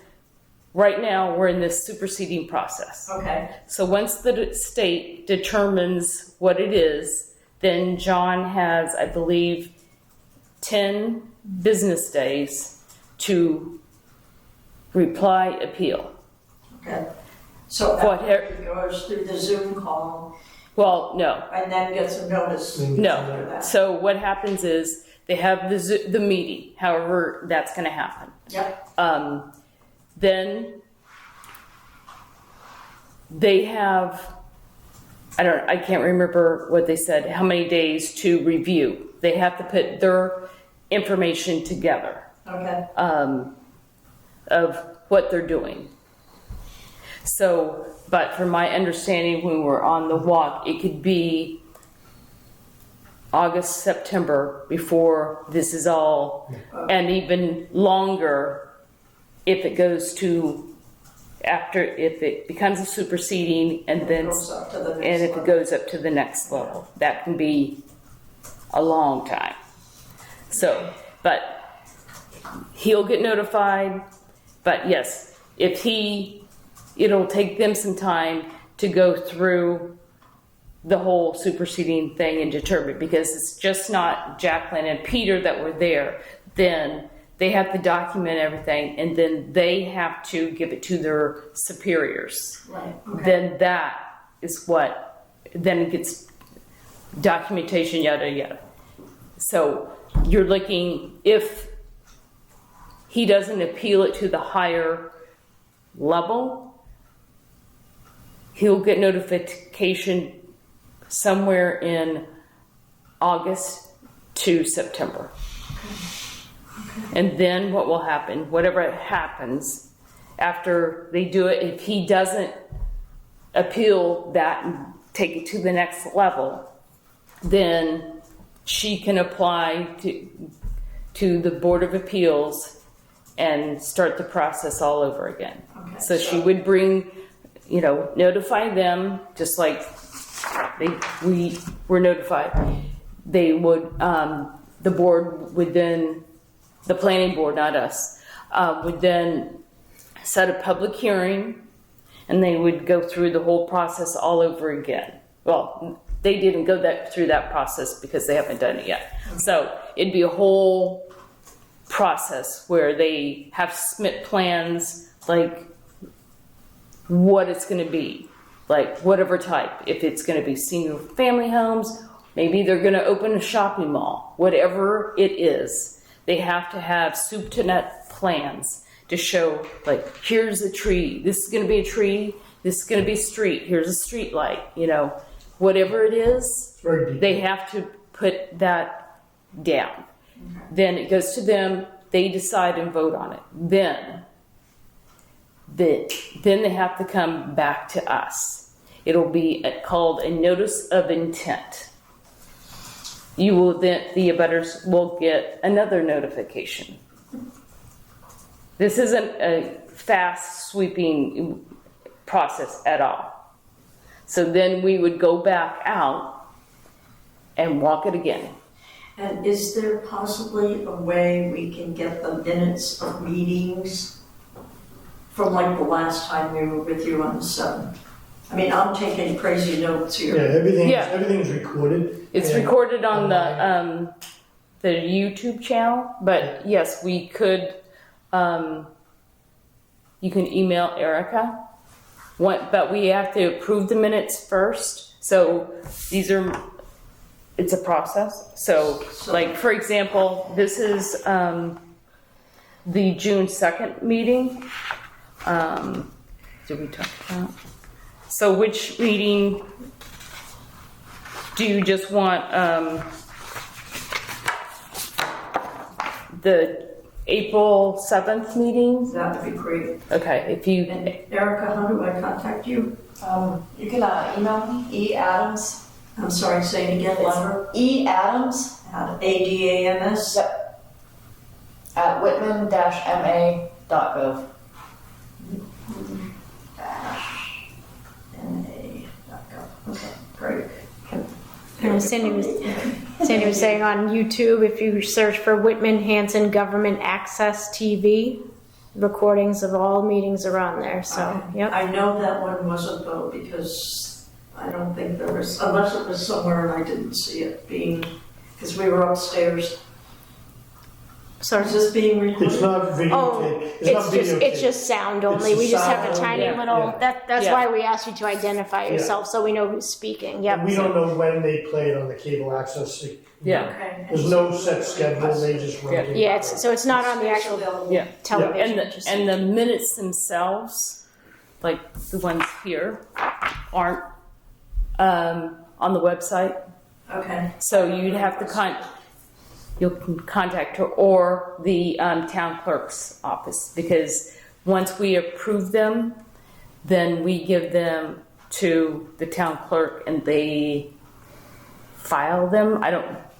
right now we're in this superseding process. Okay, So once the state determines what it is, then John has, I believe, 10 business days to reply appeal. okay. So What after he goes through the Zoom call Well, no, and then gets a notice. no. that. So what happens is they have the meeting, however that's going to happen. Yep, Then they have, I can't remember what they said, how many days to review. They have to put their information together okay, of what they're doing. So, but from my understanding, when we're on the walk, it could be August, September before this is all, and even longer if it goes to if it becomes a superseding and then, goes up to the next and if it level. goes up to the next level, that can be a long time. So, but he'll get notified, but yes, it'll take them some time to go through the whole superseding thing and determine, because it's just not Jacqueline and Peter that were there. Then they have to document everything, and then they have to give it to their superiors. right, okay. Then that is then it gets documentation, yada, yada. So you're looking, if he doesn't appeal it to the higher level, he'll get notification somewhere in August to September. And then what will happen, whatever happens, after they do it, if he doesn't appeal that and take it to the next level, then she can apply to the Board of Appeals and start the process all over again. Okay, So she would bring, notify them, just like we were notified. They would, the board would then, the planning board, not us, would then set a public hearing, and they would go through the whole process all over again. Well, they didn't go through that process because they haven't done it yet. So it'd be a whole process where they have submit plans, like what it's going to be, like whatever type. If it's going to be senior family homes, maybe they're going to open a shopping mall, whatever it is. They have to have soup to nut plans to show, like, here's a tree, this is going to be a tree, this is going to be a street, here's a street light, whatever it is, Very deep. they have to put that down. Then it goes to them, they decide and vote on it. Then they have to come back to us. It'll be called a notice of intent. You will then, the abutters will get another notification. This isn't a fast sweeping process at all. So then we would go back out and walk it again. And is there possibly a way we can get the minutes of meetings from like the last time we were with you on the 7th? I mean, I'm taking crazy notes Yeah, here. everything's recorded. It's and recorded on online. the YouTube channel, but yes, we could. You can email Erica. But we have to approve the minutes first. So it's a process. So, like, for example, this is the June 2nd meeting. Did we talk about? So which meeting do you just want? The April 7th meeting? That would be great. Okay, if you, And Erica, how do I contact you? You can email me, E.Adams. I'm sorry, say it again, louder. E.Adams. ADAMS? Yep. At whitman-ma.gov. NA.gov. Okay, great. Sandy was saying on YouTube, if you search for Whitman Hanson Government Access TV, recordings of all meetings are on there. So, yep. I know that one wasn't though, because I don't think there was, unless it was somewhere and I didn't see it being, because we were upstairs. Sorry. Is this being recorded? It's not videotape. Oh, it's just sound only. It's We just have a sound tiny only, little. yeah. That's Yeah. why we asked you to identify yourself, so we know who's speaking. Yep. We don't know when they play it on the cable access. yeah, Okay. There's no set schedule, they just rotate. Yeah, so it's not on the actual yeah. television. And the minutes themselves, like the ones here, aren't on the website. Okay. So you'd have to you'll contact her or the town clerk's office, because once we approve them, then we give them to the town clerk and they file them.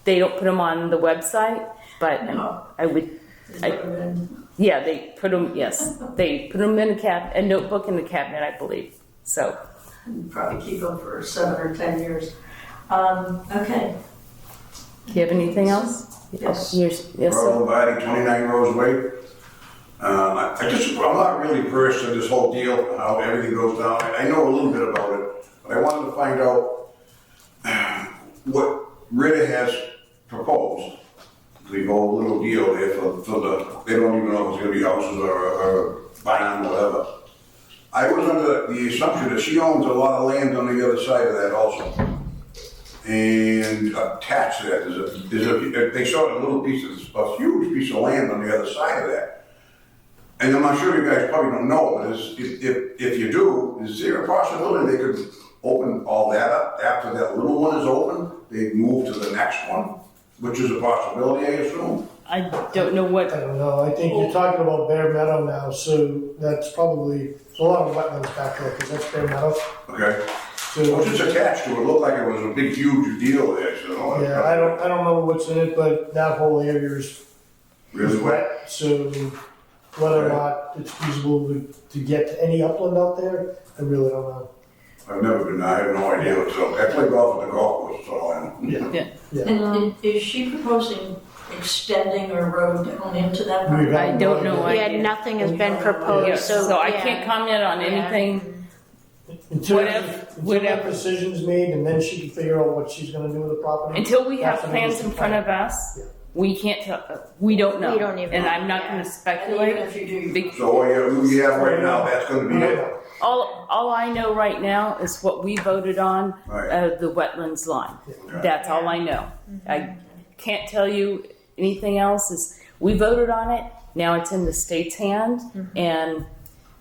They don't put them on the website, but No. yeah, they put them, yes, they put them in a notebook in the cabinet, I believe. So, Probably keep them for 7 or 10 years. Okay. do you have anything else? Yes. Yes, yes, sir. Earl Batty, 29 Rose Way. I'm not really versed in this whole deal, how everything goes down. I know a little bit about it, but I wanted to find out what Ritter has proposed. The whole little deal there for they don't even know if it's gonna be houses or barn or whatever. I was under the assumption that she owns a lot of land on the other side of that also. and attached to that, they showed a little piece of, a huge piece of land on the other side of that. And I'm not sure you guys probably don't know, but if you do, is there a possibility they could open all that up after that little one is open? They move to the next one, which is a possibility, I assume. I don't know what, I don't know, I think you're talking about Bear Meadow now, so that's probably a lot of wetlands back there, because that's Bear Meadow. Okay. So, Well, just attached to it, looked like it was a big, huge deal there, so. yeah, I don't remember what's in it, but that whole area is Really wet. So whether or not it's feasible to get to any upland out there, I really don't know. I've never been, I have no idea, so I play golf at the golf course, so I know. Yeah. And is she proposing extending a road down into that property? We've had I don't know. Yeah, nothing has been proposed, yeah, so. so I yeah. can't comment on anything. Until Whatever. that decision's made, and then she can figure out what she's gonna do with the property. Until we have That's the plans biggest in front of us, Yeah. we can't tell, we don't know. We don't even And know, I'm not yeah. gonna And speculate. even if you do, Be- So what we have right now, that's gonna be it. All I know right now is what we voted on, Right. the wetlands line. Okay. That's all I know. I can't tell you anything else. Is we voted on it. Now it's in the state's hand, and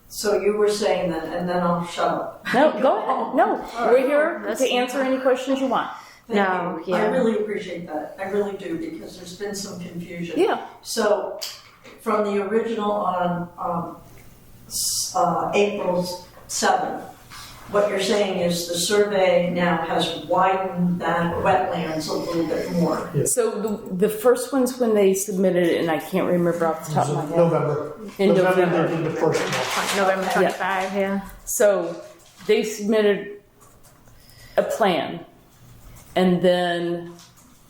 so you were saying that, and then I'll shut up. no, go ahead. No, we're here That's- to answer any questions you want. Thank No, you. I yeah. really appreciate that. I really do, because there's been some confusion. Yeah. So, from the original on April 7th, what you're saying is the survey now has widened that wetlands a little bit more. So the first ones when they submitted it, and I can't remember off the top of my head. November. In They November. did the first one. November 25, yeah. So they submitted a plan, and then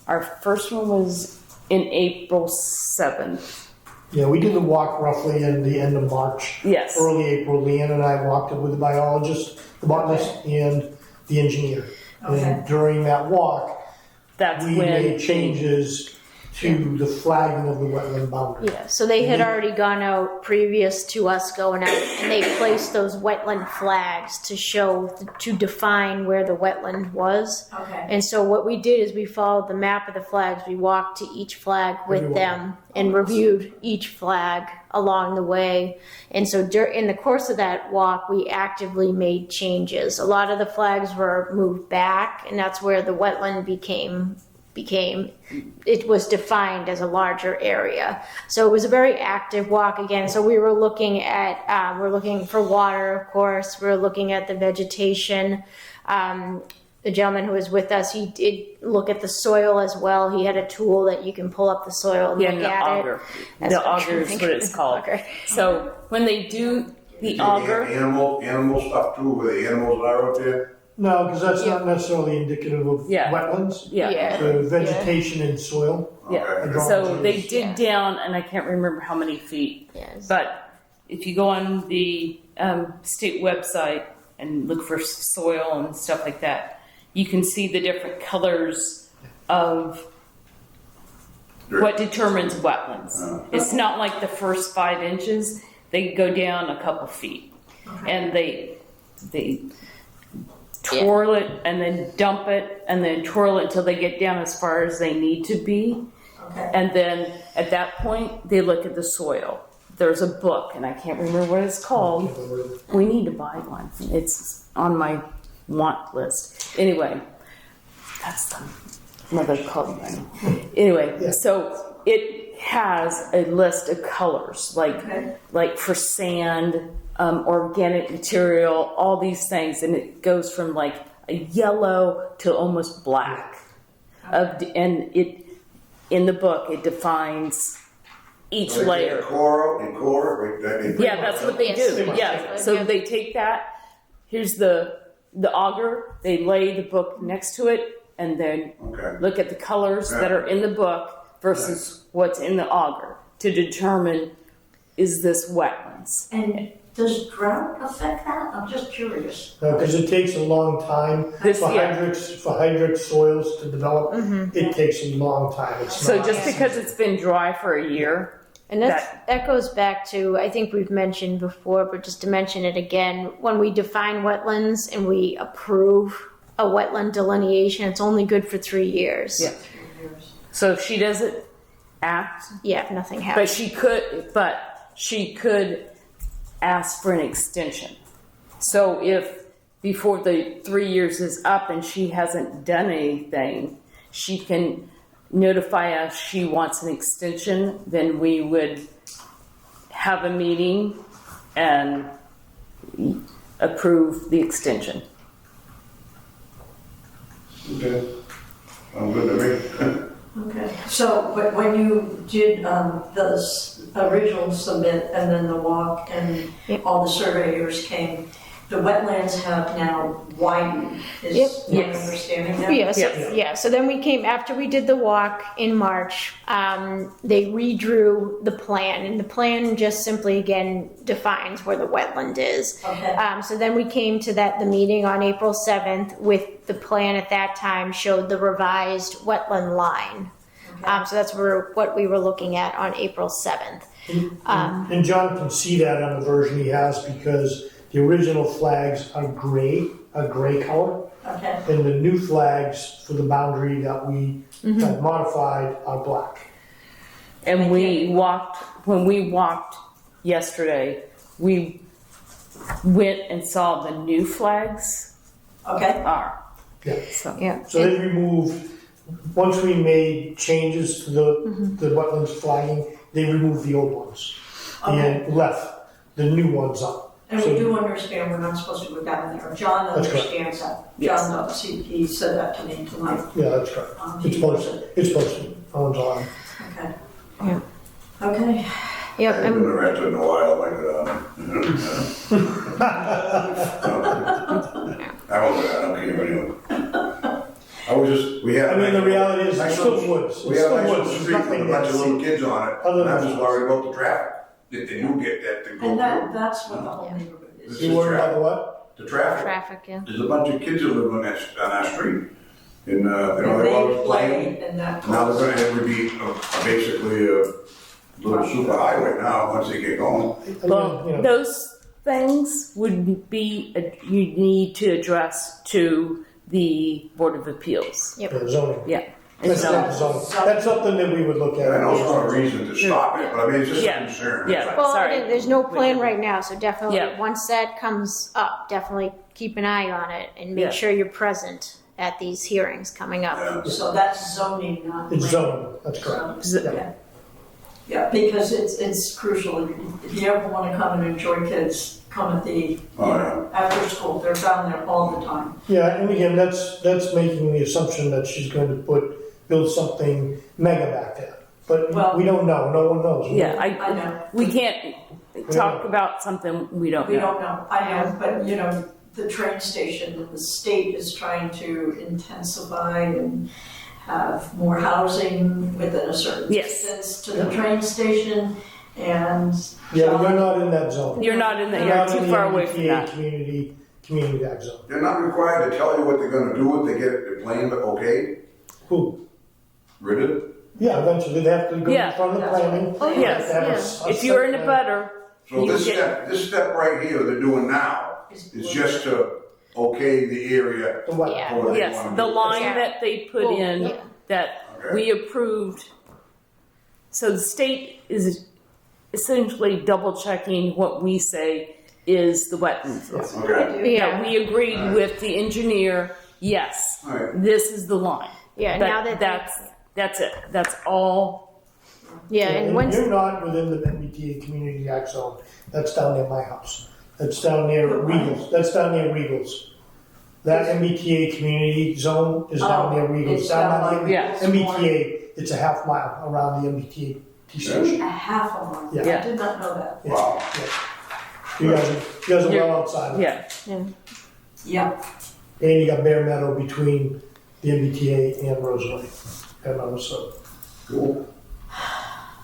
our first one was in April 7th. Yeah, we did the walk roughly in the end of March. Yes. Early April, Leanne and I walked it with the biologist, the botanist, and the engineer. Okay. And during that walk, That's we when made changes to the flagging of the wetland boundary. Yeah, so they had already gone out previous to us going out, and they placed those wetland flags to show, to define where the wetland was. Okay. And so what we did is we followed the map of the flags. We walked to each flag with Everyone. them and reviewed each flag along the way. And so in the course of that walk, we actively made changes. A lot of the flags were moved back, and that's where the wetland became it was defined as a larger area. So it was a very active walk again. So we were looking at we're looking for water, of course. We're looking at the vegetation. The gentleman who was with us, he did look at the soil as well. He had a tool that you can pull up the soil and yeah, look the at auger. it. That's The what I'm auger is what it's called. Okay. So when they do the auger, Animal stuff too, where the animals are out there? No, because that's not necessarily indicative of Yeah. wetlands. yeah. So vegetation and soil. Yeah. Okay. So they dig Yeah. down, and I can't remember how many feet. Yes. But if you go on the state website and look for soil and stuff like that, you can see the different colors of what determines wetlands. It's not like the first 5 inches; they go down a couple feet, and they twirl it and then dump it and then twirl it until they get down as far as they need to be. Okay. And then at that point, they look at the soil. There's a book, and I can't remember what it's called. We need to buy one. It's on my want list. Anyway, that's another club thing. Anyway, so it has a list of colors, like for sand, organic material, all these things, and it goes from like a yellow to almost black. And it in the book it defines each layer. Yeah, that's what they do. Yeah, so they take that. Here's the auger. They lay the book next to it, and then look at the colors that are in the book versus what's in the auger to determine, is this wetlands? And does drought affect that? I'm just curious. No, because it takes a long time for hydric soils to develop. It takes a long time. It's So not, just because it's been dry for a year, And that goes back to, I think we've mentioned before, but just to mention it again, when we define wetlands and we approve a wetland delineation, it's only good for 3 years. Yeah. So if she doesn't act, Yeah, if nothing but happens. she could ask for an extension. So if before the 3 years is up and she hasn't done anything, she can notify us she wants an extension, then we would have a meeting and approve the extension. Okay. Sounds good to me. Okay, so when you did the original submit and then the walk and Yep. all the surveyors came, the wetlands have now widened, Yep. is my Yes. understanding now? Yeah, so, Yes. yeah, so then we came, after we did the walk in March, they redrew the plan, and the plan just simply, again, defines where the wetland is. Okay. So then we came to the meeting on April 7th with the plan at that time showed the revised wetland line. So that's what we were looking at on April 7th. And John can see that on the version he has because the original flags are a gray color. Okay, And the new flags for the boundary that we had modified are black. And when we walked yesterday, we went and saw the new flags okay, are. Yeah. So, Yeah. So they removed, once we made changes to the wetlands flagging, they removed the old ones. And left the new ones up. and So- we do understand we're not supposed to go down there, John That's correct. understands that. Yes. John knows, he said that to me tonight. Yeah, that's correct. It's posted, on July. Okay. Yeah. Okay, Yep, I haven't been arrested in a while, like, I don't care anyway. I was just, we had. I mean, the reality is, nice it's still little- woods. We It's had a still nice woods. little There's street with nothing a bunch of that's- little kids on it, Other and I than was that. worried about the traffic, that they do get that to go and through. that's what the whole neighborhood is. This You is worried about traffic. the what? The traffic. traffic, yeah. There's a bunch of kids that live on that street. And, you know, And they're they always playing. play in that. Now they're gonna have to be basically a little super highway now, once they get going. I well, mean, you know, those things would be, you need to address to the Board of Appeals. yeah, zoning. Yeah. That's not zoning. That's something that we would look at. And I know it's not a reason to stop it, but I mean, it's just a Yeah. concern. Yeah. Well, Sorry. again, there's no plan right now, so definitely, Yeah. once that comes up, definitely keep an eye on it and make Yeah. sure you're present at these hearings coming up. Yeah. So that's zoning, not. It's zoning, that's correct. So, yeah. Yeah, because it's crucial. If you ever want to come and enjoy kids, come at the, Oh, yeah. after school, they're down there all the time. Yeah, and again, that's making the assumption that she's going to build something mega back there. But Well- we don't know, no one knows. Yeah, I know. we can't talk about something we don't We know. don't know, I know, but you know, the train station and the state is trying to intensify and have more housing within a certain Yes. distance to the train station and. Yeah, but you're not in that zone. You're not in the, You're you're not too in the far away from MBTA that. community act zone. They're not required to tell you what they're gonna do if they get the plan okay, Who? rid of. Yeah, eventually they have to go Yeah. in front of the planning. Oh, They yes, have to have a yeah. If you're in a site plan. butter, So you this get, step right here they're doing now is just to okay the area The what? Yeah. for what they yes, wanna the do. line Yeah. that they put Well, in, yeah. that Okay. we approved. So the state is essentially double checking what we say is the wetlands. Okay. Yeah, Yeah, we agreed with the engineer, yes, All right. this is the line. yeah, But now that. that's it, that's all. Yeah, and once, You're not within the MBTA community act zone. That's down near my house. That's down near Regals. That's down near Regals. That MBTA community zone is down near Regals. It's Down down by by the Yeah. MBTA, it's a half mile around the MBTA station. A half a mile. Yeah. I did not know that. Yeah. Wow. You guys are well outside. Yeah, Yeah, And you got Bear Meadow between the MBTA and Roseway. So Cool.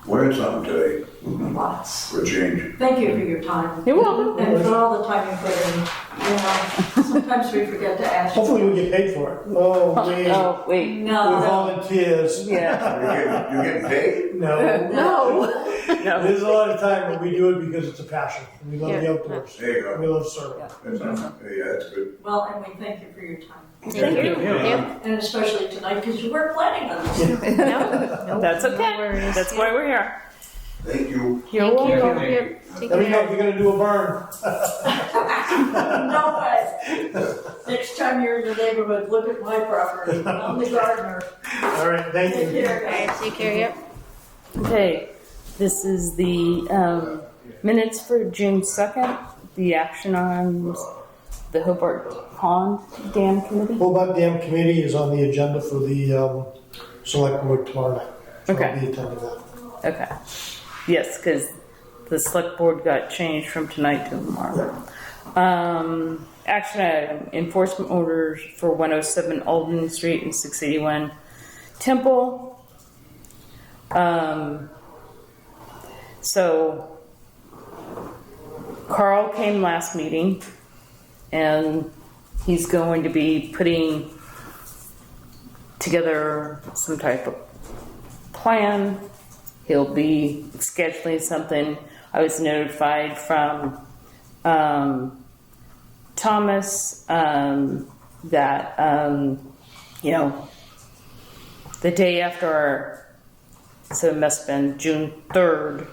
Learned something today lots. for a change. Thank you for your time. you're welcome. And for all the time you put in. Yeah, sometimes we forget to ask. Hopefully we get paid for it. Oh, wait. Oh, wait. We're No, volunteers. Yeah. You're getting paid? No. No. No. There's a lot of time when we do it because it's a passion. We love the outdoors. There you go. We love serving. That's good. well, and we thank you for your time. Thank you. And especially tonight, because you weren't planning on this. No, that's okay. That's why we're here. Thank you. You're welcome. Take Let me know if care. you're gonna do a burn. No way. Next time you're in the neighborhood, look at my property. I'm the gardener. All right, thank Take you. care, guys. Take care, yep. Okay, this is the minutes for June 2nd, the action on the Hobart Pond Dam Committee. Hobart Dam Committee is on the agenda for the select board tomorrow night. So Okay. I'll be attending that. Okay. Yes, because the select board got changed from tonight to tomorrow. Action item, enforcement orders for 107 Alden Street and 681 Temple. So Carl came last meeting and he's going to be putting together some type of plan. He'll be scheduling something. I was notified from Thomas that, you know, the day after so it must have been June 3rd,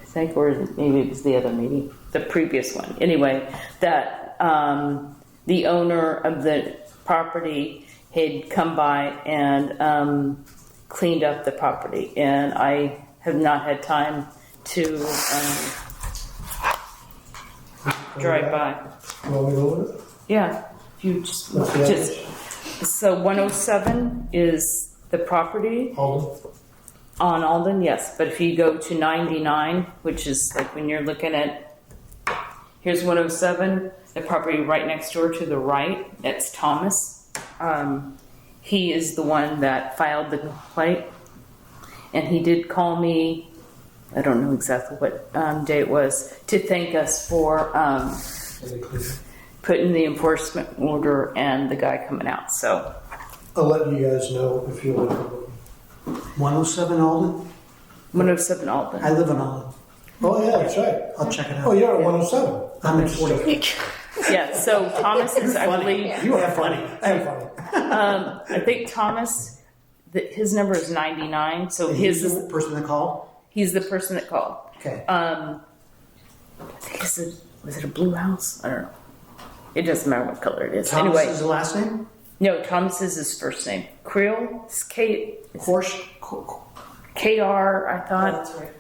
I think, or maybe it was the other meeting, the previous one. Anyway, that the owner of the property had come by and cleaned up the property, and I have not had time to drive by. You want me to go with it? Yeah, if you just, What's the so 107 is the property Alden? on Alden, yes, but if you go to 99, which is like when you're looking at, here's 107, the property right next door to the right, that's Thomas. He is the one that filed the complaint, and he did call me, I don't know exactly what day it was, to thank us for putting the enforcement order and the guy coming out. So I'll let you guys know if you want to. 107 Alden? 107 Alden. I live in Alden. Oh, yeah, that's right. I'll check it Oh, out. you're at 107. I'm at 40. Yeah, so Thomas is, I believe, You are funny. I am funny. I think Thomas, his number is 99, so He's his the is, person that called? he's the person that called. Okay. I think was it a blue house? I don't know. It doesn't matter what color it is. Thomas Anyway, is the last name? no, Thomas is his first name. Creel, it's Korsh? K-R, I thought. That's right.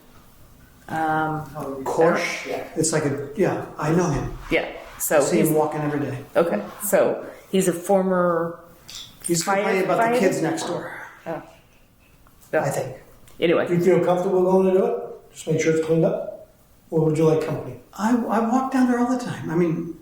Korsh? Yeah. It's like yeah, I know him. Yeah, I so see him he's, walking every day. okay, so he's a former, He's complaining about Fire- the kids next door, oh. I think. Anyway, You feel comfortable going to do it? Just make sure it's cleaned up? Or would you like company? I walk down there all the time. I mean,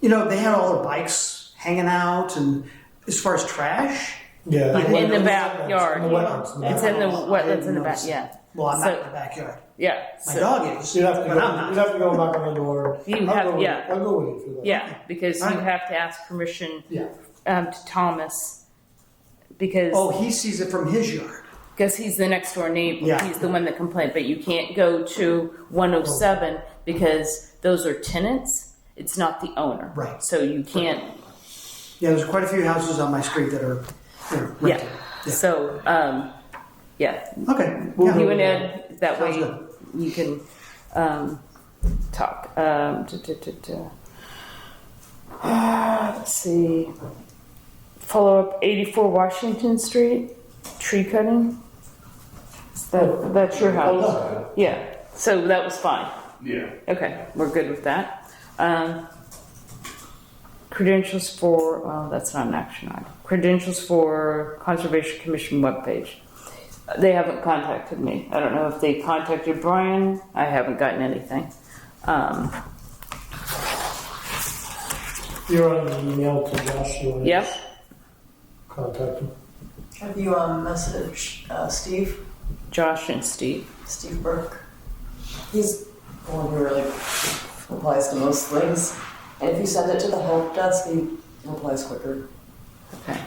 you know, they had all their bikes hanging out, and as far as trash, Yeah. in the backyard. In the wetlands. It's in the Oh, wetlands in the I back, didn't yeah. well, I'm So- not in the backyard. Yeah. My so- dog is, So you'd have to but go, I'm not. you'd have to go knock on the door. You I'll have- go with yeah. you. I'll go with you if you like. Yeah, because you Alright. have to ask permission Yeah. to Thomas because Oh, he sees it from his yard. he's the next door neighbor. Yeah. He's the one that complained, but you can't go to 107 because those are tenants. It's not the owner. Right. So you can't. Yeah, there's quite a few houses on my street that are rented. Yeah. So yeah. Okay. You and Ed, that Sounds way good. you can talk. Let's see. Follow up 84 Washington Street, tree cutting. That's your house. Yeah. So that was fine. Yeah. Okay, we're good with that. Credentials for, that's not an action item. Credentials for Conservation Commission webpage. They haven't contacted me. I don't know if they contacted Brian. I haven't gotten anything. You're on the email to Josh. You want to Yep. contact him? Have you messaged Steve Josh and Steve. Burke? He's the one who really applies to most things. And if you send it to the help desk, he replies quicker. Okay.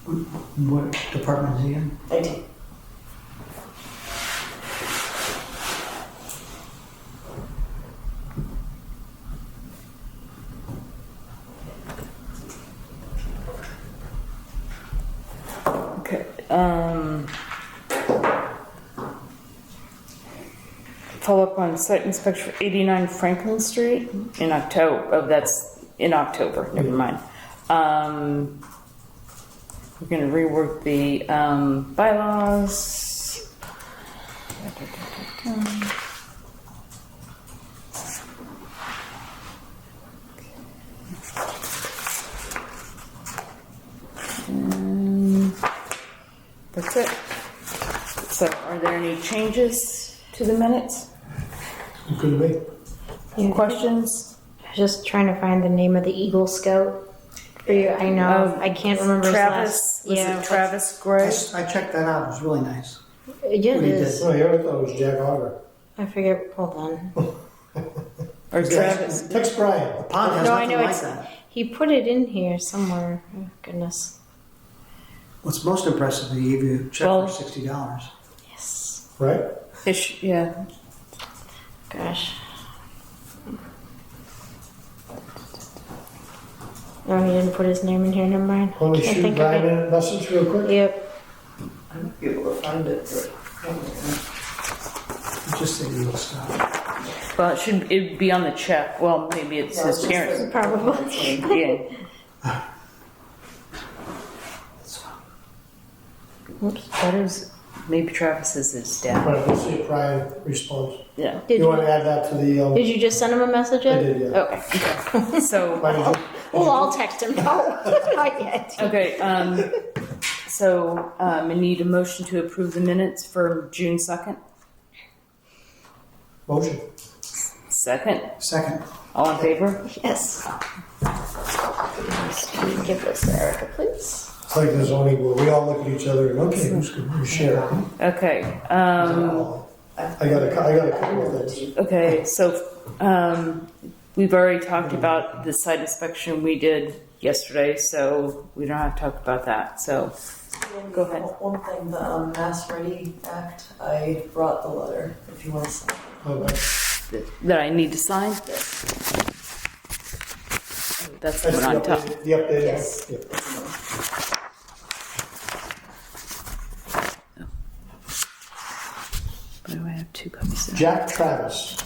What department is he in? IT. Okay. Follow up on site inspection for 89 Franklin Street in October. Oh, that's in October. Never mind. We're going to rework the bylaws. And that's it. So, are there any changes to the minutes? Could be. Yeah. Questions? Just trying to find the name of the Eagle Scout for you. I know, I can't remember Travis. his last. Was it Travis Gray? I checked that out. It was really nice. Yeah, it What he is. Oh, yeah, I thought it was Jack Auger. I forget. Hold on. Or Travis? Text Brian. The pond has No, I nothing know like it's. that. He put it in here somewhere. Oh, goodness. What's most impressive, he gave you a check Well- for $60. Yes. Right? Yeah. Gosh. No, he didn't put his name in here. Never mind. Want me to Can't shoot think of Brian it. a message real quick? Yep. I might be able to find it, but Just say Eagle Scout. Well, it'd be on the check. Well, maybe it's Yeah, his it's just parents. the- Probably. Yeah. Oops, that is, maybe Travis is his dad. Right, let's see if Brian responds. Yeah. Did You want you? to add that to the, Did you just send him a message I yet? did, yeah. Okay. So, Brian, did you- Well, I'll text him. No, not yet. okay, I need a motion to approve the minutes for June 2nd. Motion. Second. Second. All in favor? Yes. Give this to Erica, please. It's like the zoning board, we all look at each other and, okay, who's going to share? Okay, I got a couple of things. okay, so, we've already talked about the site inspection we did yesterday, so we don't have to talk about that, so. Go ahead. One thing, the Mass Ready Act, I brought the letter, if you want to sign it. Okay. That I need to sign? That's the That's one on top. the updated. Yes. Yeah. Why do I have two copies there? Jack Travis.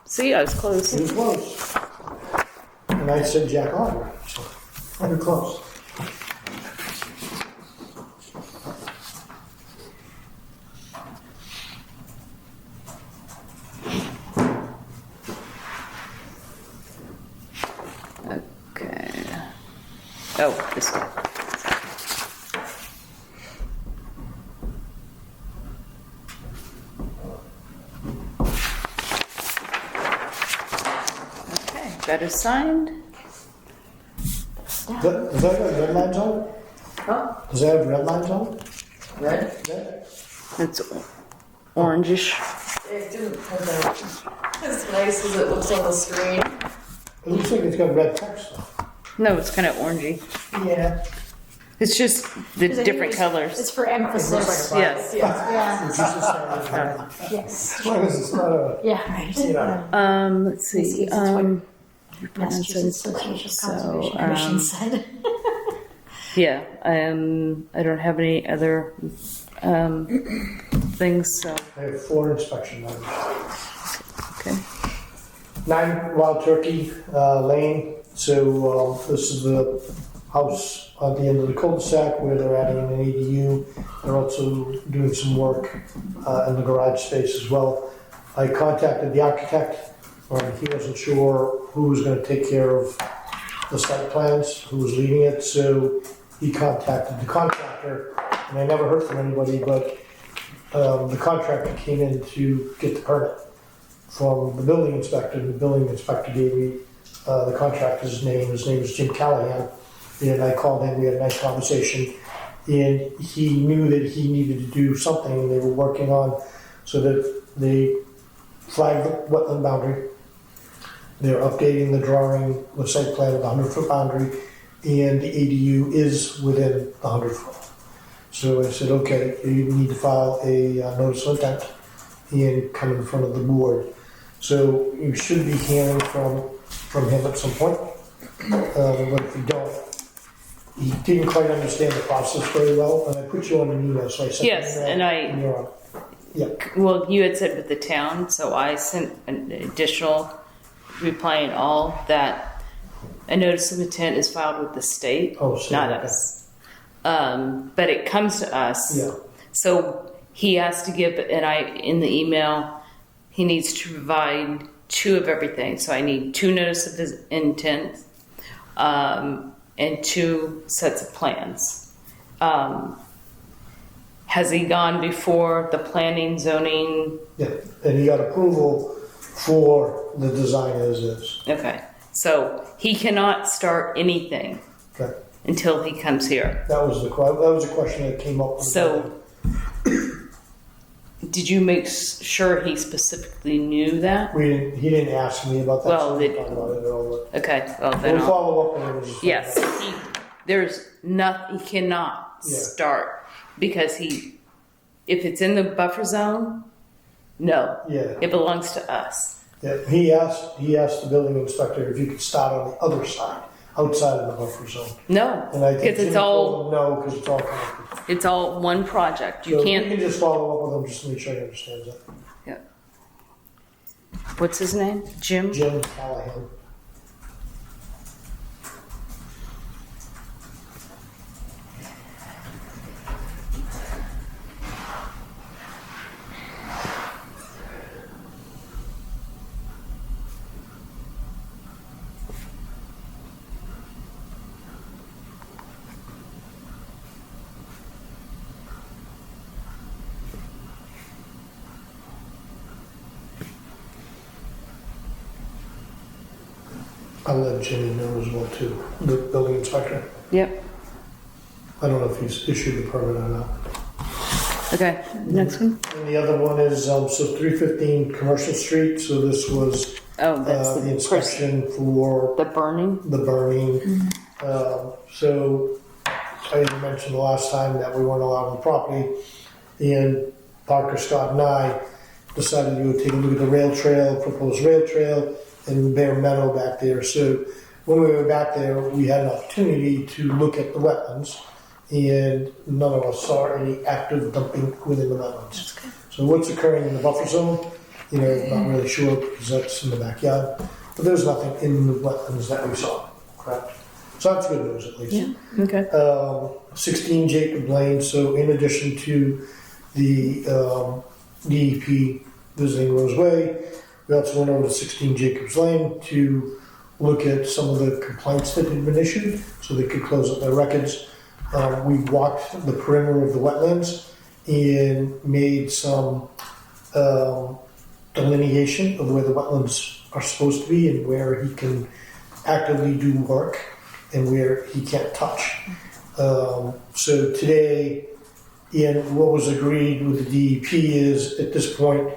See, I was close. He was close. And I said Jack Auger, so we're close. Okay. Oh, this one. Okay, that is signed. Does that have red lines on it? Huh? Does that have red lines on it? Red? It's orangish. It didn't have that as nice as it looks on the screen. It looks like it's got red text though. No, it's kind of orangey. Yeah. It's just the different colors. It's for emphasis. Yes. Yeah. It's just a red. Yes. As long as it's not a, Yeah. Right. you know. Let's see. Massachusetts Association of Conservation So, Commission said. yeah, I don't have any other things. So I have 4 inspection numbers. okay. 9 Wild Turkey Lane. So this is the house at the end of the cul-de-sac where they're adding an ADU. They're also doing some work in the garage space as well. I contacted the architect. He wasn't sure who was going to take care of the site plans, who was leading it. So he contacted the contractor, and I never heard from anybody, but the contractor came in to get the permit from the building inspector. The building inspector gave me the contractor's name. His name is Jim Callahan. And I called him, we had a nice conversation. And he knew that he needed to do something, and they were working on so that they flagged the wetland boundary. They're updating the drawing, the site plan of the 100-foot boundary, and the ADU is within the 100-foot. So I said, okay, you need to file a notice of intent and come in front of the board. So you should be hearing from him at some point. But if you don't, he didn't quite understand the process very well, and I put you on an email, so I sent Yes, an email. and you're on. Yeah, Well, you had said with the town, so I sent an additional reply in all that a notice of intent is filed with the state, Oh, so, not okay. us. But it comes to us. Yeah. So he has to give, and in the email, he needs to provide 2 of everything. So I need 2 notices of his intent, and 2 sets of plans. Has he gone before the planning, zoning? yeah, and he got approval for the design as is. Okay, so he cannot start anything Okay, until he comes here. that was a question that came up. So, did you make sure he specifically knew that? He didn't ask me about that. Well, so we didn't talk about it at all. Okay, well But then we'll I'll, follow up on it. yes, he cannot Yeah. start because if it's in the buffer zone, no, Yeah. it belongs to us. Yeah, he asked the building inspector if you could start on the other side, outside of the buffer zone. No, And I think because Jimmy it's all, told him no, because it's all connected. it's all one project. So You we can't, can just follow up with him, just to make sure he understands that. yeah. What's his name? Jim? Jim Callahan. I'll let Jimmy know as well too, the building inspector. Yep. I don't know if he's issued the permit or not. Okay, next one. And the other one is, so 315 Commercial Street, so this was Oh, that's the the person, inspection for the burning. the burning. So I had mentioned the last time that we weren't allowed on the property, and Parker, Scott, and I decided to go take a look at the rail trail, proposed rail trail, and Bear Meadow back there. So when we were back there, we had an opportunity to look at the wetlands, and none of us saw any active dumping within the wetlands. So what's occurring in the buffer zone, not really sure because that's in the backyard, but there's nothing in the wetlands that we saw, correct? So that's good news at least. Yeah, okay. 16 Jacob Lane, so in addition to the DEP visiting Rose Way, we also went over to 16 Jacobs Lane to look at some of the complaints that had been issued so they could close up their records. We walked the perimeter of the wetlands and made some delineation of where the wetlands are supposed to be and where he can actively do work and where he can't touch. So today, and what was agreed with the DEP is at this point,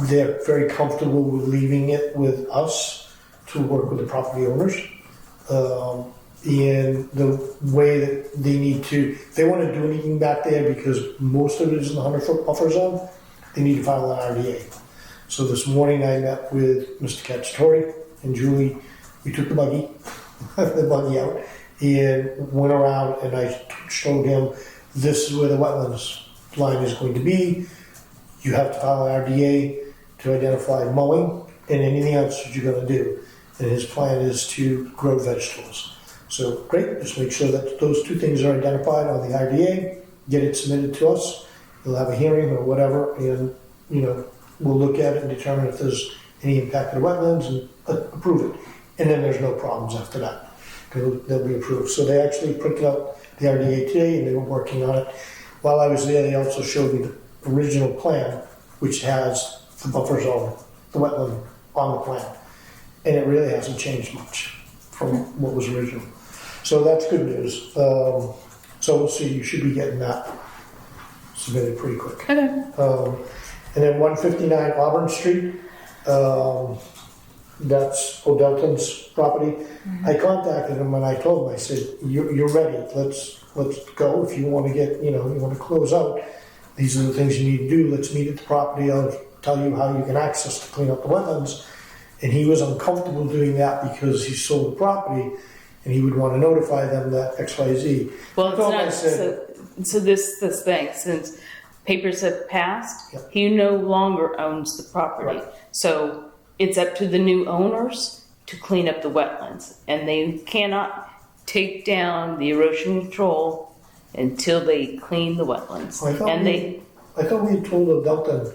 they're very comfortable with leaving it with us to work with the property owners. And the way that they want to do anything back there because most of it is in the 100-foot buffer zone, they need to file an RDA. So this morning I met with Mr. Cacciatore and Julie. We took the buggy out and went around and I showed him this is where the wetlands line is going to be. You have to file an RDA to identify mowing and anything else that you're going to do. And his plan is to grow vegetables. So great, just make sure that those 2 things are identified on the RDA, get it submitted to us. We'll have a hearing or whatever, and we'll look at it and determine if there's any impact to the wetlands and approve it. And then there's no problems after that. They'll be approved. So they actually printed out the RDA today and they were working on it. While I was there, they also showed me the original plan, which has the buffer zone, the wetland on the plan. And it really hasn't changed much from what was original. So that's good news. So we'll see, you should be getting that submitted pretty quick. Okay. And then 159 Auburn Street, that's Odelton's property. I contacted him and I told him, I said, you're ready, let's go. If you want to get, you want to close out, these are the things you need to do. Let's meet at the property. I'll tell you how you can access to clean up the wetlands. And he was uncomfortable doing that because he sold the property and he would want to notify them that X, Y, Z. Well, I it's told him, I not, said, so this thing, since papers have passed, Yeah. he no longer owns the property. Right. So it's up to the new owners to clean up the wetlands. And they cannot take down the erosion control until they clean the wetlands. I thought And I thought we had told Odelton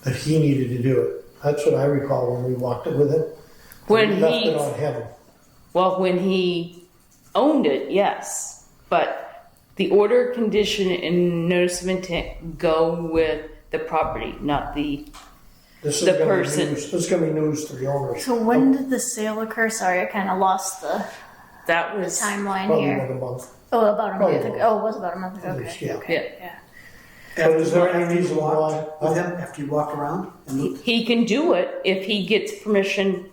that he needed to do it. That's what I recall when we walked it with him. When We left he- it on him. when he owned it, yes. But the order, condition, and notice of intent go with the property, not the, This is the gonna be person. news. This is gonna be news to the owners. So when did the sale occur? Sorry, I kind of lost the that was, timeline Probably here. another month. Oh, about a Probably month a ago. month. Oh, it was about a month ago. At Okay. least, yeah. Okay. yeah. But is there any After you reason why? walked with him, after you walked around and looked? He can do it if he gets permission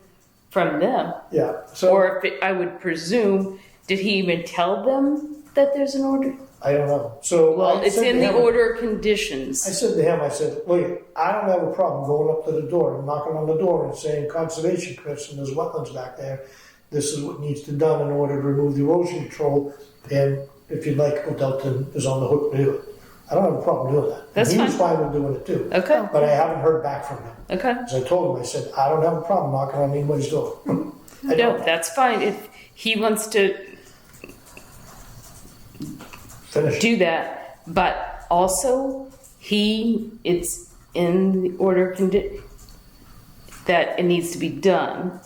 from them. Yeah, so, Or if it, I would presume, did he even tell them that there's an order? I don't know. So. Well, I it's said in to the him- order I conditions. said to him, I said, look, I don't have a problem going up to the door and knocking on the door and saying, Conservation Commission, there's wetlands back there. This is what needs to be done in order to remove the erosion control. And if you'd like, Odelton is on the hook to do it. I don't have a problem doing that. That's He was fine. fine with doing it too. Okay, But I haven't heard back from him. okay. As I told him, I said, I don't have a problem knocking on anybody's door. I No, don't. that's fine. If he wants to Finish. do that, but also it's in the order that it needs to be done.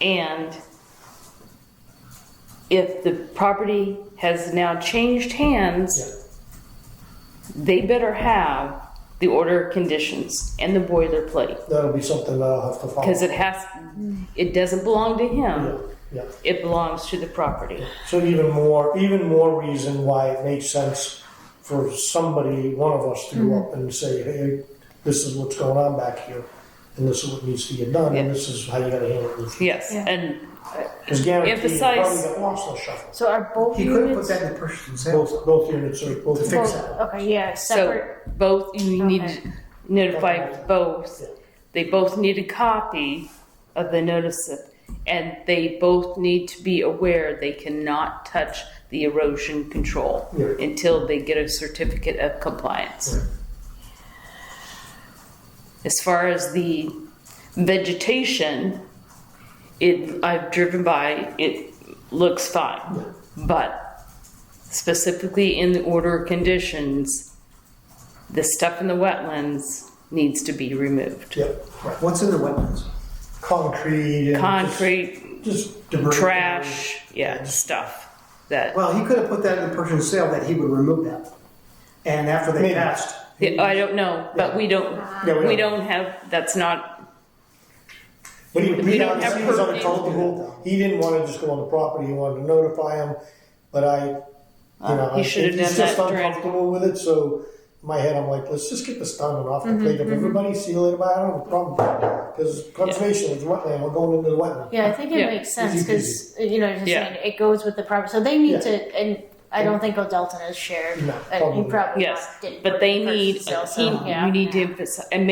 And if the property has now changed hands, Yeah. they better have the order of conditions and the boilerplate. That'll be something that I'll have to follow. Because it doesn't belong to him. Yeah, yeah. It belongs to the property. So even more reason why it makes sense for somebody, one of us, to go up and say, hey, this is what's going on back here, and this is what needs to get done, and Yeah. this is how you gotta handle it. Yes, Yeah. and Because guaranteed, you Emphasize- probably got lost in the shuffle. So are both He could have put units? that in the purchase and sale. Both units are both. To fix both, that. okay, yeah, so separate. both, you need Okay. to notify both. Yeah. They both need a copy of the notice and they both need to be aware they cannot touch the erosion control Yeah. until they get a certificate of compliance. Right. As far as the vegetation, I've driven by, it looks fine. But specifically in the order of conditions, the stuff in the wetlands needs to be removed. Yep, right. What's in the wetlands? Concrete and. Concrete, Just Debris. trash, yeah, stuff that, Well, he could have put that in the purchase and sale that he would remove that. And after they Maybe. passed. I don't know, but we don't, Yeah, we don't have, that's not, But he We don't have he was purview. uncomfortable. He didn't want to just go on the property. He wanted to notify him. But he should have he's done just that during, uncomfortable with it. So in my head, I'm like, let's just get this done and off the plate of everybody. See you later. Bye. I don't have a problem because conservation is wetland. We're going into the wetland. Yeah, I think it Yeah. makes sense Easy because just Yeah. saying it goes with the property. So they need Yeah. to, and I don't think Odelton has shared. No, and probably he probably yes, didn't but put they it in purchase need, and sale, so, yeah, you need to yeah. emphasize, and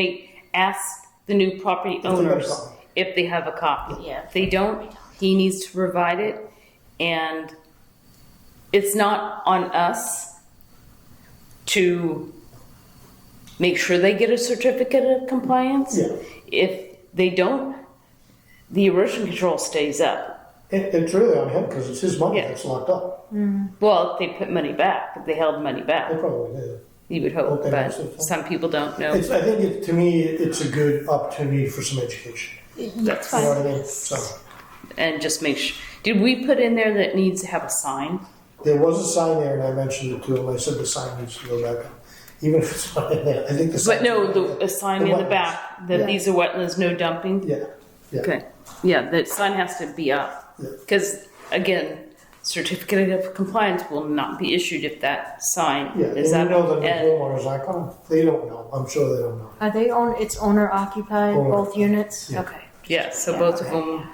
ask the new property got a owners copy. if they have a copy. Yeah. If they don't, he needs to provide it, and it's not on us to make sure they get a certificate of compliance. Yeah. If they don't, the erosion control stays up. It's really on him because it's his money Yeah. that's locked up. Well, if they put money back, if they held money They back, probably did. you would hope, Okay, but so- some people don't know. I think to me, it's a good opportunity for some education. That's You know fine. what I mean? So And just make sure, did we put in there that it needs to have a sign? there was a sign there, and I mentioned it to him. I said the sign needs to go back up, even if it's not in there. I think the sign. But no, a sign in the wetlands. back that Yeah. these are wetlands, no dumping? Yeah. Yeah. Okay, yeah, the sign has to be up. Yeah. Because, again, certificate of compliance will not be issued if that sign Yeah, is and up. you know the And- homeowners aren't going. They don't know. I'm sure they don't know. Are they it's owner occupied, Owner both occupied. units? Yeah. Okay, Yeah, so both of them,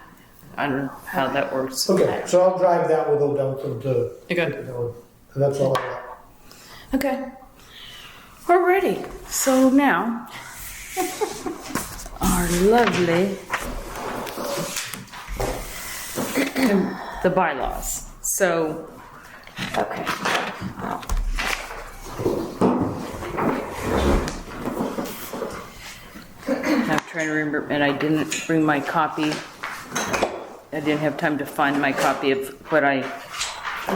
I don't know how that works. Okay, so I'll drive that with Odell to. Okay. And that's all I got. Okay. We're ready. So now, our lovely, the bylaws. So, Okay. I'm trying to remember, and I didn't bring my copy. I didn't have time to find my copy of what I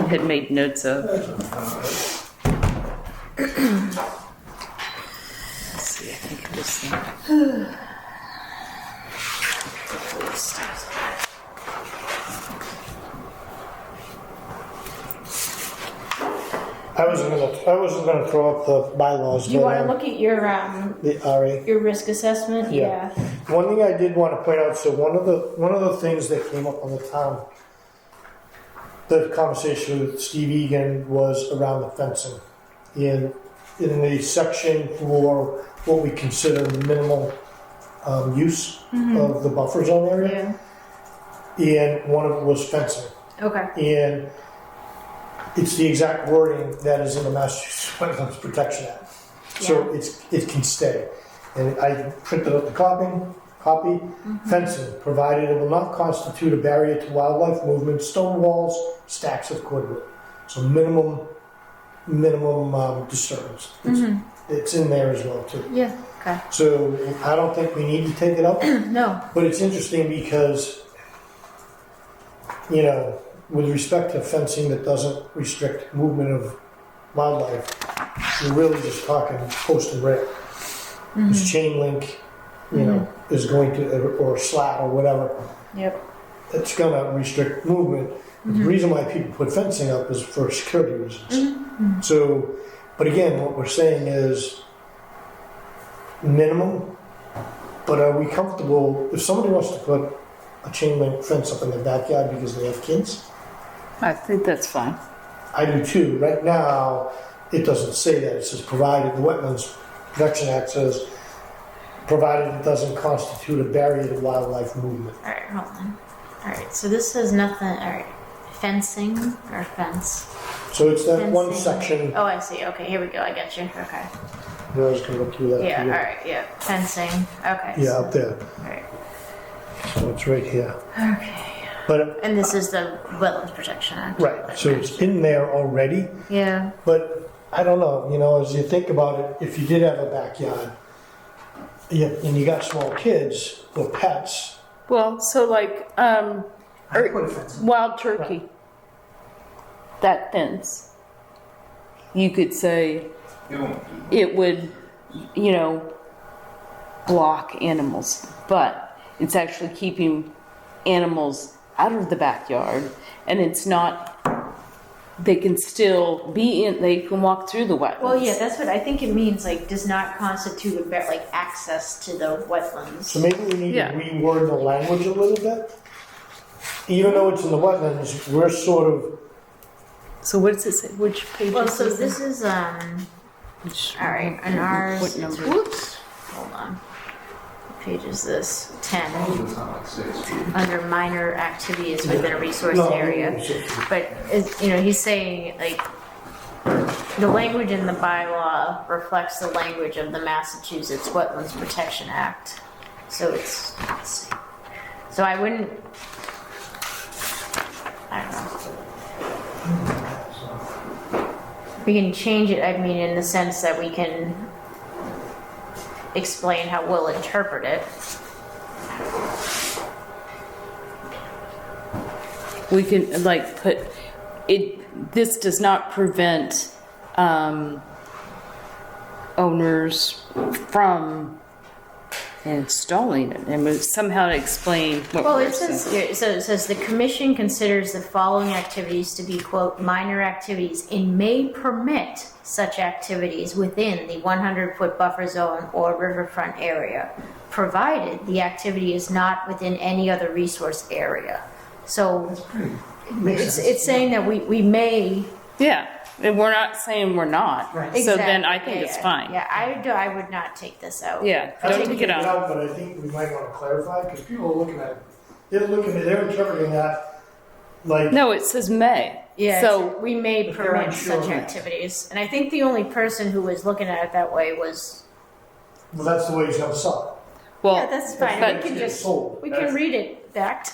had made notes of. Let's see, I think it was there. I wasn't gonna throw up the bylaws. Do you but, want to look at the RA? your risk assessment? Yeah. One thing I did want to point out, so one of the things that came up on the town, the conversation with Steve Egan was around the fencing. In the section for what we consider minimal use of the buffer zone area, and one of it was fencing. Okay. And it's the exact wording that is in the Massachusetts Wetlands Protection Act. So it can stay. And I printed out the copy. Fencing, provided it will not constitute a barrier to wildlife movement, stone walls, stacks of cordwood. So minimum disturbance. It's in there as well too. Yeah. Okay. So I don't think we need to take it out. No. But it's interesting because, with respect to fencing that doesn't restrict movement of wildlife, you're really just talking post and rail. This chain link, is going to, or slat or whatever. Yep. It's going to restrict movement. The reason why people put fencing up is for security reasons. So, but again, what we're saying is minimum, but are we comfortable, if somebody wants to put a chain link fence up in their backyard because they have kids? I think that's fine. I do too. Right now, it doesn't say that. It says provided, the Wetlands Protection Act says, provided it doesn't constitute a barrier to wildlife movement. All right. Hold on. All right. So this says nothing. All right. Fencing or fence? So it's that one Fencing. section. Oh, I see. Okay. Here we go. I got you. Okay. I was going to look through that. Yeah. for All you. right. Yeah. Fencing. Okay. Yeah, up there. All right. So it's right here. Okay. But, And this is the Wetlands Protection Act. right, so it's in there already. Yeah. But I don't know, as you think about it, if you did have a backyard, and you got small kids or pets, Well, so like, I put a fence. wild turkey, that fence, you could say it would, block animals, but it's actually keeping animals out of the backyard, and it's not, they can still be in, they can walk through the wetlands. Well, yeah, that's what I think it means. Like, does not constitute access to the wetlands. so maybe we need Yeah. to reword the language a little bit. Even though it's in the wetlands, we're sort of, So what does it say? Which page Well, is so this? this is Which- all right. And ours. What number? Whoops. Hold on. What page is this? 10. It's not like 6. Under minor activities within a resource No, area. But he's saying the language in the bylaw reflects the language of the Massachusetts Wetlands Protection Act. So it's, let's see. So I don't know. We can change it, in the sense that we can explain how we'll interpret it. We can put it, this does not prevent owners from installing it, and somehow to explain what Well, we're it says saying. here, so it says the commission considers the following activities to be, quote, minor activities and may permit such activities within the 100-foot buffer zone or riverfront area, provided the activity is not within any other resource area. So Makes sense. it's saying that we may, Yeah, And we're not saying we're not. Right. So then Exactly. I think Yeah, it's yeah. fine. Yeah, I would not take this out. Yeah, I don't think take it out. But I think we might want to clarify, because people are looking at it. They're interpreting that like. No, it says may. Yeah, So we may If they're permit unsure, such yeah. activities. And I think the only person who was looking at it that way was, Well, that's the way he's gonna sell well, yeah, that's fine. but- We can It's just, sold. we can read it back.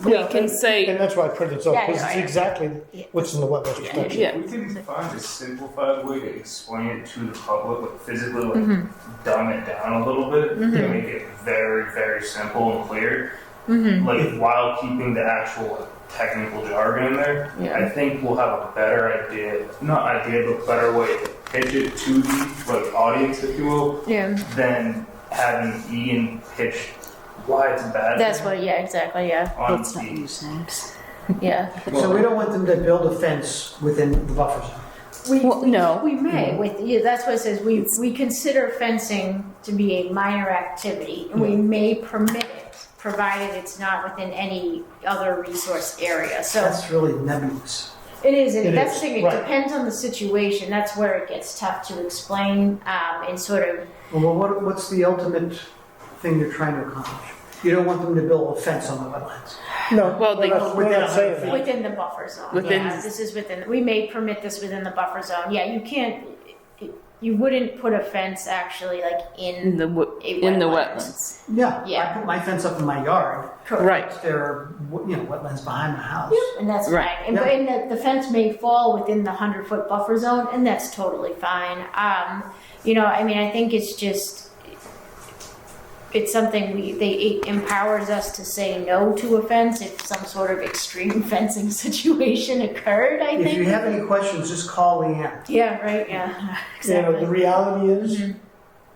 we Yeah, can and- say And that's why I printed it out, Yeah, because yeah, it's yeah. exactly Yeah. what's in the wetlands protection. Yeah. We can find a simplified way to explain it to the public, like physically, like dumb it down a little bit, to make it very, very simple and clear. Like while keeping the actual like, technical jargon in there, Yeah. I think we'll have a better idea, not idea, but better way to pitch it to the like audience, if you will, Yeah, than having Ian pitch why it's a bad. that's thing what, yeah, exactly, yeah, on let's not the- use names. yeah. So we don't want them to build a fence within the buffer zone. Well, no. We may, with, yeah, that's what it says, we consider fencing to be a minor activity, and we may permit it, provided it's not within any other resource area, so. That's really nebulous. It is, It and that's is, the thing, it right. depends on the situation, that's where it gets tough to explain, and sort of, Well, what's the ultimate thing you're trying to accomplish? You don't want them to build a fence on the wetlands. No, Well, they- we're not saying that. within the buffer zone, Within- yeah, this is within, we may permit this within the buffer zone, yeah, you can't, you wouldn't put a fence actually like In the a in the wetland. wetlands. Yeah, Yeah. I put my fence up in my yard. Right. There are, wetlands behind my house. And that's Right. fine. And, and the fence may fall within the 100-foot buffer zone, and that's totally fine. I mean, I think it's just, it's something it empowers us to say no to a fence if some sort of extreme fencing situation occurred, I If think. you have any questions, just call Leanne. Yeah, right, yeah, You know, exactly. the reality is,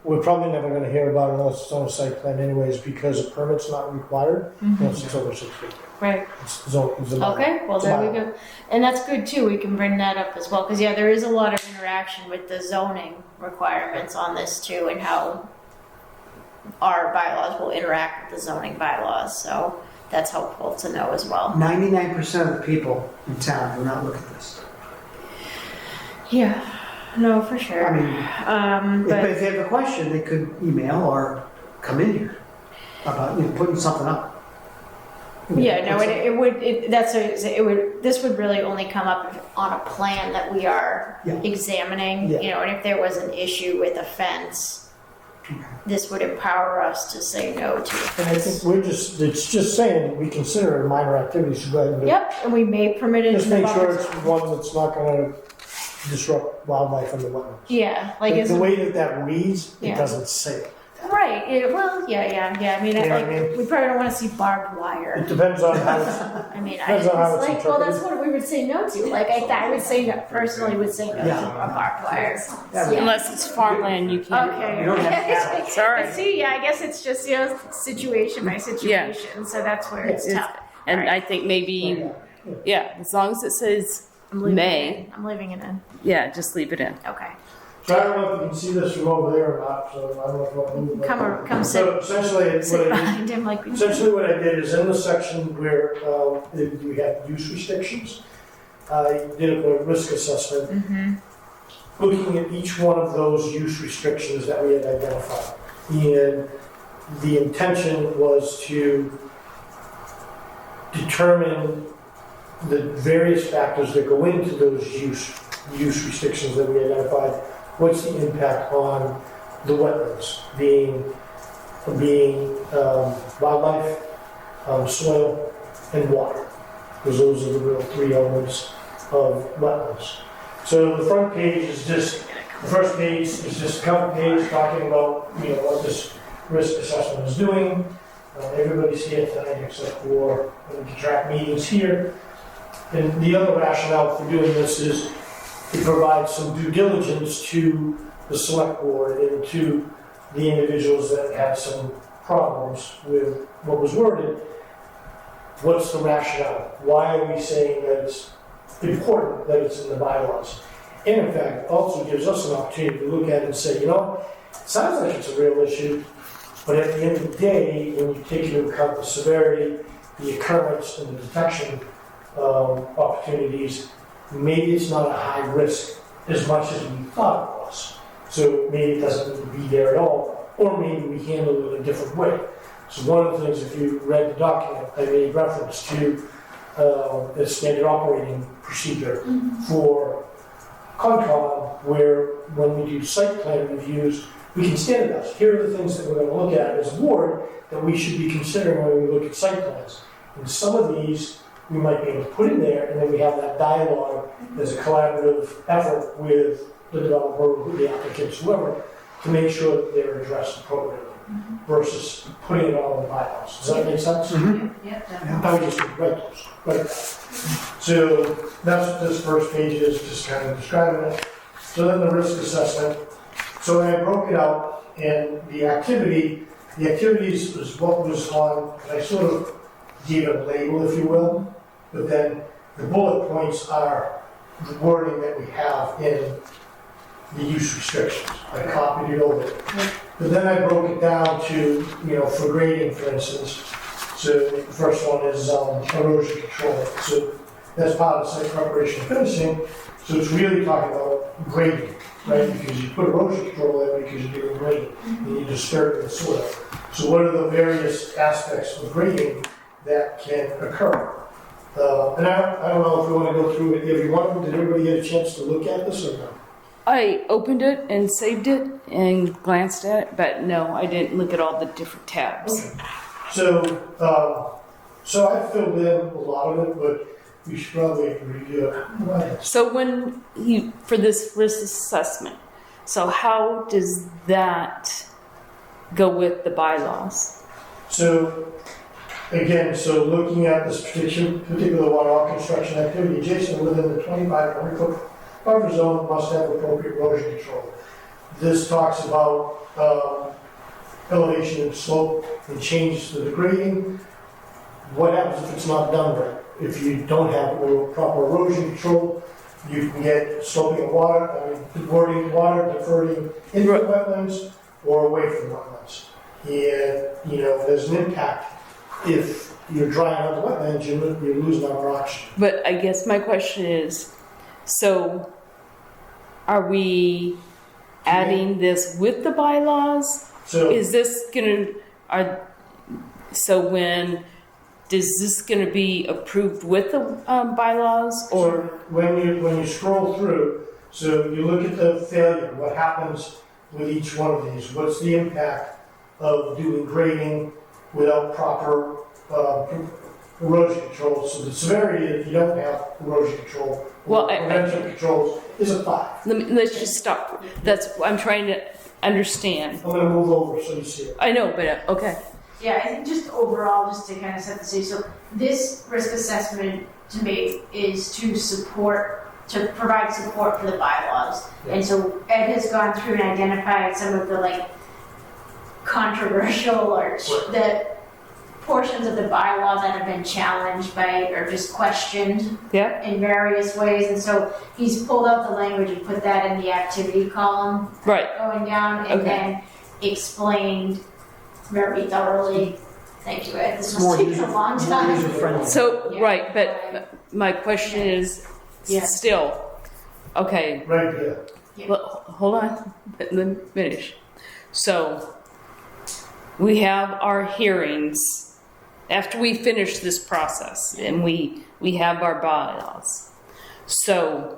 we're probably never gonna hear about it unless it's on a site plan anyways, because a permit's not required unless it's over 6 feet. Right. It's zone, it's a bylaw. Okay, well, It's a there we bylaw. go. And that's good too, we can bring that up as well, because yeah, there is a lot of interaction with the zoning requirements on this too, and how our bylaws will interact with the zoning bylaws, so that's helpful to know as well. 99% of the people in town do not look at this. Yeah, no, for sure. I mean, But if they have a question, they could email or come in here about, putting something up. yeah, no, this would really only come up on a plan that we are Yeah. examining, Yeah. and if there was an issue with a fence, this would empower us to say no to a And I fence. think it's just saying, we consider it a minor activity, so go ahead and do it. Yep, and we may permit it Just in the make sure buffer it's zone. one that's not gonna disrupt wildlife in the wetlands. Yeah, like The it's way that reads, it Yeah. doesn't say it. right. Well, yeah. I mean, You know like, what I mean? we probably don't want to see barbed wire. It depends on how it's, I mean, depends on how it's like, well, that's interpreted. what we would say no to. Like, I would say no, personally would say no Yeah. to a barbed wire. Yeah. Unless it's farmland, you can't. Okay. You don't have to. Sorry. But see, yeah, I guess it's just situation by situation. So that's where it's It's- tough. And Right. I think maybe, yeah, as long as it says I'm leaving may, it in. I'm leaving it in. yeah, just leave it in. Okay. so I don't know if you can see this from over there or not, so I don't know if I can move. Come So sit, essentially, sit what I did behind him like we Essentially what I did is in the section where we have use restrictions, I did a risk assessment, looking at each one of those use restrictions that we had identified. And the intention was to determine the various factors that go into those use restrictions that we identified. What's the impact on the wetlands, being wildlife, soil, and water, because those are the real three elements of wetlands. So the front page is just, the first page is just a cover page talking about, what this risk assessment is doing. Everybody's here tonight except for the track meetings here. And the other rationale for doing this is to provide some due diligence to the select board and to the individuals that had some problems with what was worded. What's the rationale? Why are we saying that it's important that it's in the bylaws? And in fact, also gives us an opportunity to look at it and say, it sounds like it's a real issue, but at the end of the day, when you take into account the severity, the occurrence, and the detection opportunities, maybe it's not a high risk as much as we thought it was. So maybe it doesn't need to be there at all, or maybe we handle it a different way. So one of the things, if you read the document, I made reference to the standard operating procedure for Concom, where when we do site plan reviews, we can standardize. Here are the things that we're going to look at as a board that we should be considering when we look at site plans. And some of these we might be able to put in there, and then we have that dialogue as a collaborative effort with the developer, with the applicants, whoever, to make sure that they're addressed appropriately versus putting it all in the bylaws. Does that make sense? Yeah, I would just write those. Right. So that's what this first page is, just kind of describing it. So then the risk assessment. So I broke it out, and the activities is what was on, I sort of gave it a label, if you will, but then the bullet points are the wording that we have in the use restrictions. I copied it over. But then I broke it down to, for grading, for instance. So the first one is erosion control. So that's part of site preparation and finishing. So it's really talking about grading, right? Because you put erosion control there because you're doing grading. You disturb the soil. So what are the various aspects of grading that can occur? And I don't know if we want to go through it every one of them. Did everybody get a chance to look at this or no? I opened it and saved it and glanced at it, but no, I didn't look at all the different tabs. Okay. So I filled in a lot of it, but we should probably review it. So when for this risk assessment, so how does that go with the bylaws? So again, looking at this particular one, all construction activity adjacent within the 25 foot buffer zone must have appropriate erosion control. This talks about elevation and slope and changes to the grading. What happens if it's not done right? If you don't have proper erosion control, you can get sloping of water, diverting water, diverting into the wetlands or away from wetlands. And, there's an impact. If you're drying out the wetlands, you're losing our oxygen. But I guess my question is, so are we adding this with the bylaws? So Is this is this gonna be approved with the bylaws or? when you scroll through, so you look at the failure, what happens with each one of these? What's the impact of doing grading without proper erosion control? So the severity, if you don't have erosion control, Well, prevention controls, is a 5. Let's just stop. That's what I'm trying to understand. I'm going to move over so you see it. I know, but okay. Yeah, I think just overall, just to kind of set the stage, so this risk assessment to me is to provide support for the bylaws. Yeah. And so Ed has gone through and identified some of the controversial or the portions of the bylaws that have been challenged by or just questioned Yeah. in various ways. And so he's pulled out the language and put that in the activity column Right. going down and Okay. then explained very thoroughly. Thank you, Ed. This More must take a long time. user-friendly. So Yeah. right, but my question is Yeah. still okay. Right there. Well, hold on, let me finish. So we have our hearings after we finish this process, and we have our bylaws. So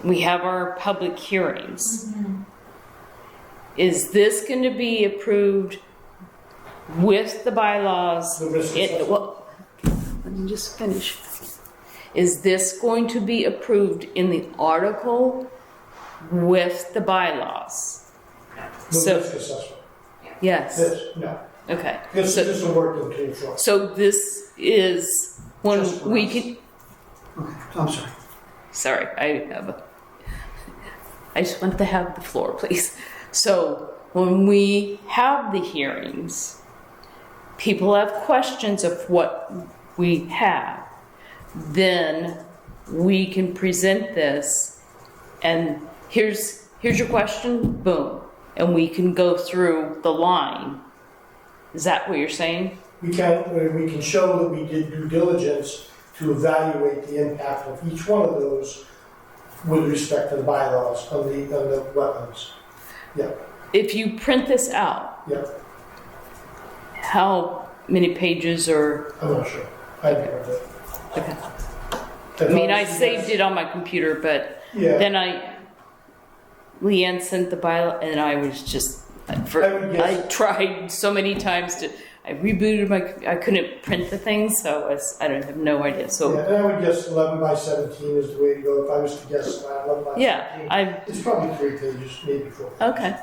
we have our public hearings. Is this going to be approved with the bylaws? The risk assessment. Well, let me just finish. Is this going to be approved in the article with the bylaws? The So- risk assessment. Yes. This, no. Okay. This So, is a working tool for us. so this is when Just for we us. can. Okay, I'm sorry. Sorry, I just wanted to have the floor, please. So when we have the hearings, people have questions of what we have. Then we can present this, and here's your question, boom, and we can go through the line. Is that what you're saying? We can show that we did due diligence to evaluate the impact of each one of those with respect to the bylaws on the wetlands. Yeah, If you print this out, yeah, how many pages or, I'm not sure. I haven't heard it. okay. I mean, I saved it on my computer, but Yeah. then Leanne sent the bylaw, and I was just, I would guess- I tried so many times I rebooted I couldn't print the thing, so I don't have no idea. So, Yeah, and I would guess 11 by 17 is the way to go. If I was to guess 11 by yeah, 17, it's probably 3 pages, maybe 4 pages. okay,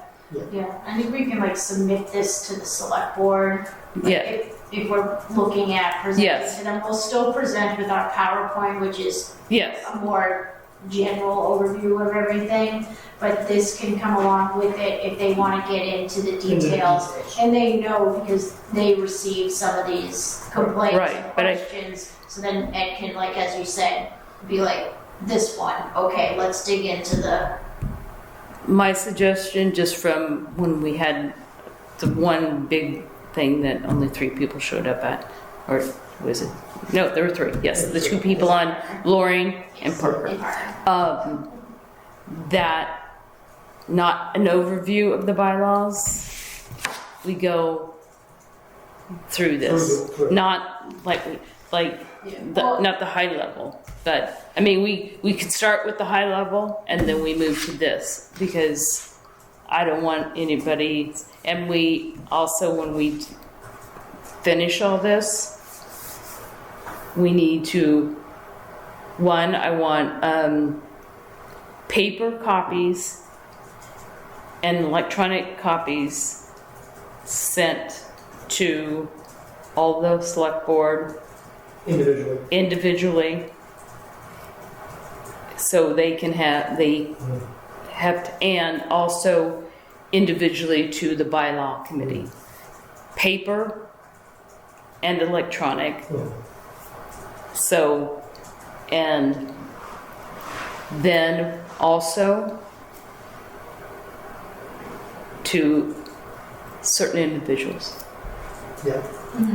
Yeah, I think we can like submit this to the select board. Like, yeah, If we're looking at presenting Yes. to them, we'll still present with our PowerPoint, which is yes, a more general overview of everything. But this can come along with it if they want to get into the details. And they know because they receive some of these complaints Right, and but questions. So then Ed can, like, as you said, be like, this one, okay, let's dig into the, my suggestion, just from when we had the one big thing that only 3 people showed up at, or was it? No, there were 3. Yes, the 2 people on Loring and Parker. That not an overview of the bylaws. We go through this, Through. not like not the high level. But I mean, we could start with the high level and then we move to this, because I don't want anybody. And we also, when we finish all this, we need to. One, I want paper copies and electronic copies sent to all the select board individually, so they can have, and also individually to the bylaw committee. Paper and electronic. So, and then also to certain individuals. Yeah.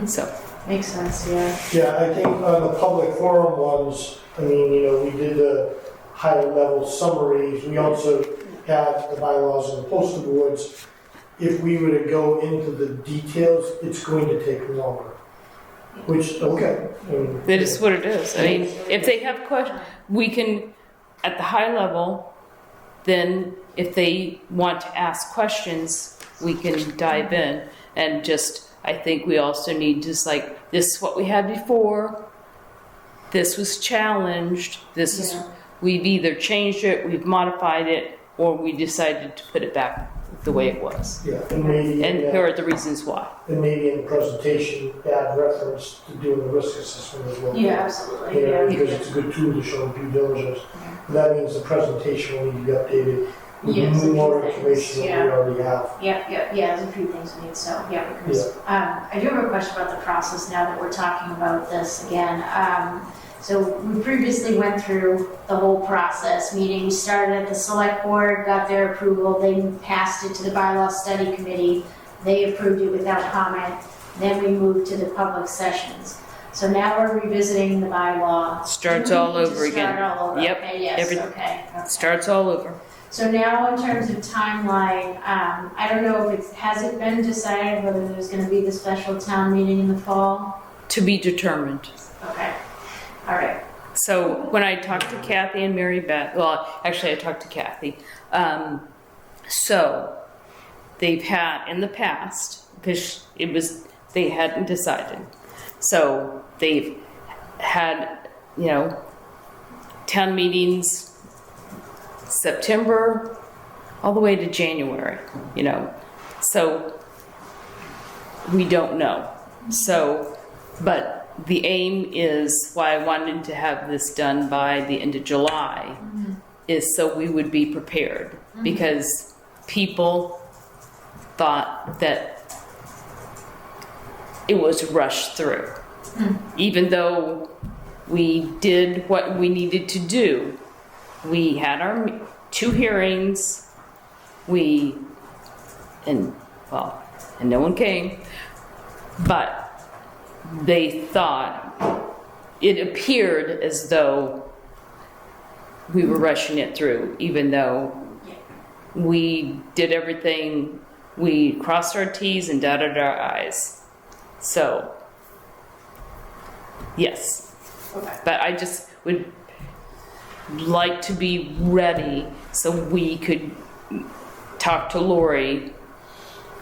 So, makes sense, yeah. Yeah, I think on the public forum ones, I mean, we did the higher level summaries. We also had the bylaws and the poster boards. If we were to go into the details, it's going to take longer. Which, okay. that is what it is. I mean, if they have questions, we can, at the high level, then if they want to ask questions, we can dive in and just, I think we also need just like, this is what we had before, this was challenged, this is, we've either changed it, we've modified it, or we decided to put it back the way it was. Yeah, and maybe. And here are the reasons why. And maybe in the presentation, add reference to doing the risk assessment as well. Yeah, absolutely, yeah. Because it's a good tool to show due diligence. That means the presentation will need to be updated with Yes, a few more things, information than we already have. Yeah, there's a few things we need, so, yeah, because, I do have a question about the process now that we're talking about this again. So we previously went through the whole process, meaning we started at the select board, got their approval, they passed it to the bylaw study committee, they approved it without comment, then we moved to the public sessions. So now we're revisiting the bylaw. Starts Do we all need to over again. Start all over, Yep, okay, yes, everything. okay. Starts all over. So now in terms of timeline, I don't know if has it been decided whether there's gonna be the special town meeting in the fall? To be determined. Okay, all right. So when I talked to Kathy and Mary Beth, well, actually I talked to Kathy. So they've had in the past, because they hadn't decided. So they've had, town meetings September all the way to January, So we don't know. So, but the aim is why I wanted to have this done by the end of July, is so we would be prepared, because people thought that it was rushed through. Even though we did what we needed to do, we had our 2 hearings, and no one came, but they thought it appeared as though we were rushing it through, even though we did everything, we crossed our T's and dotted our I's. So, yes. Okay. But I just would like to be ready so we could talk to Lori,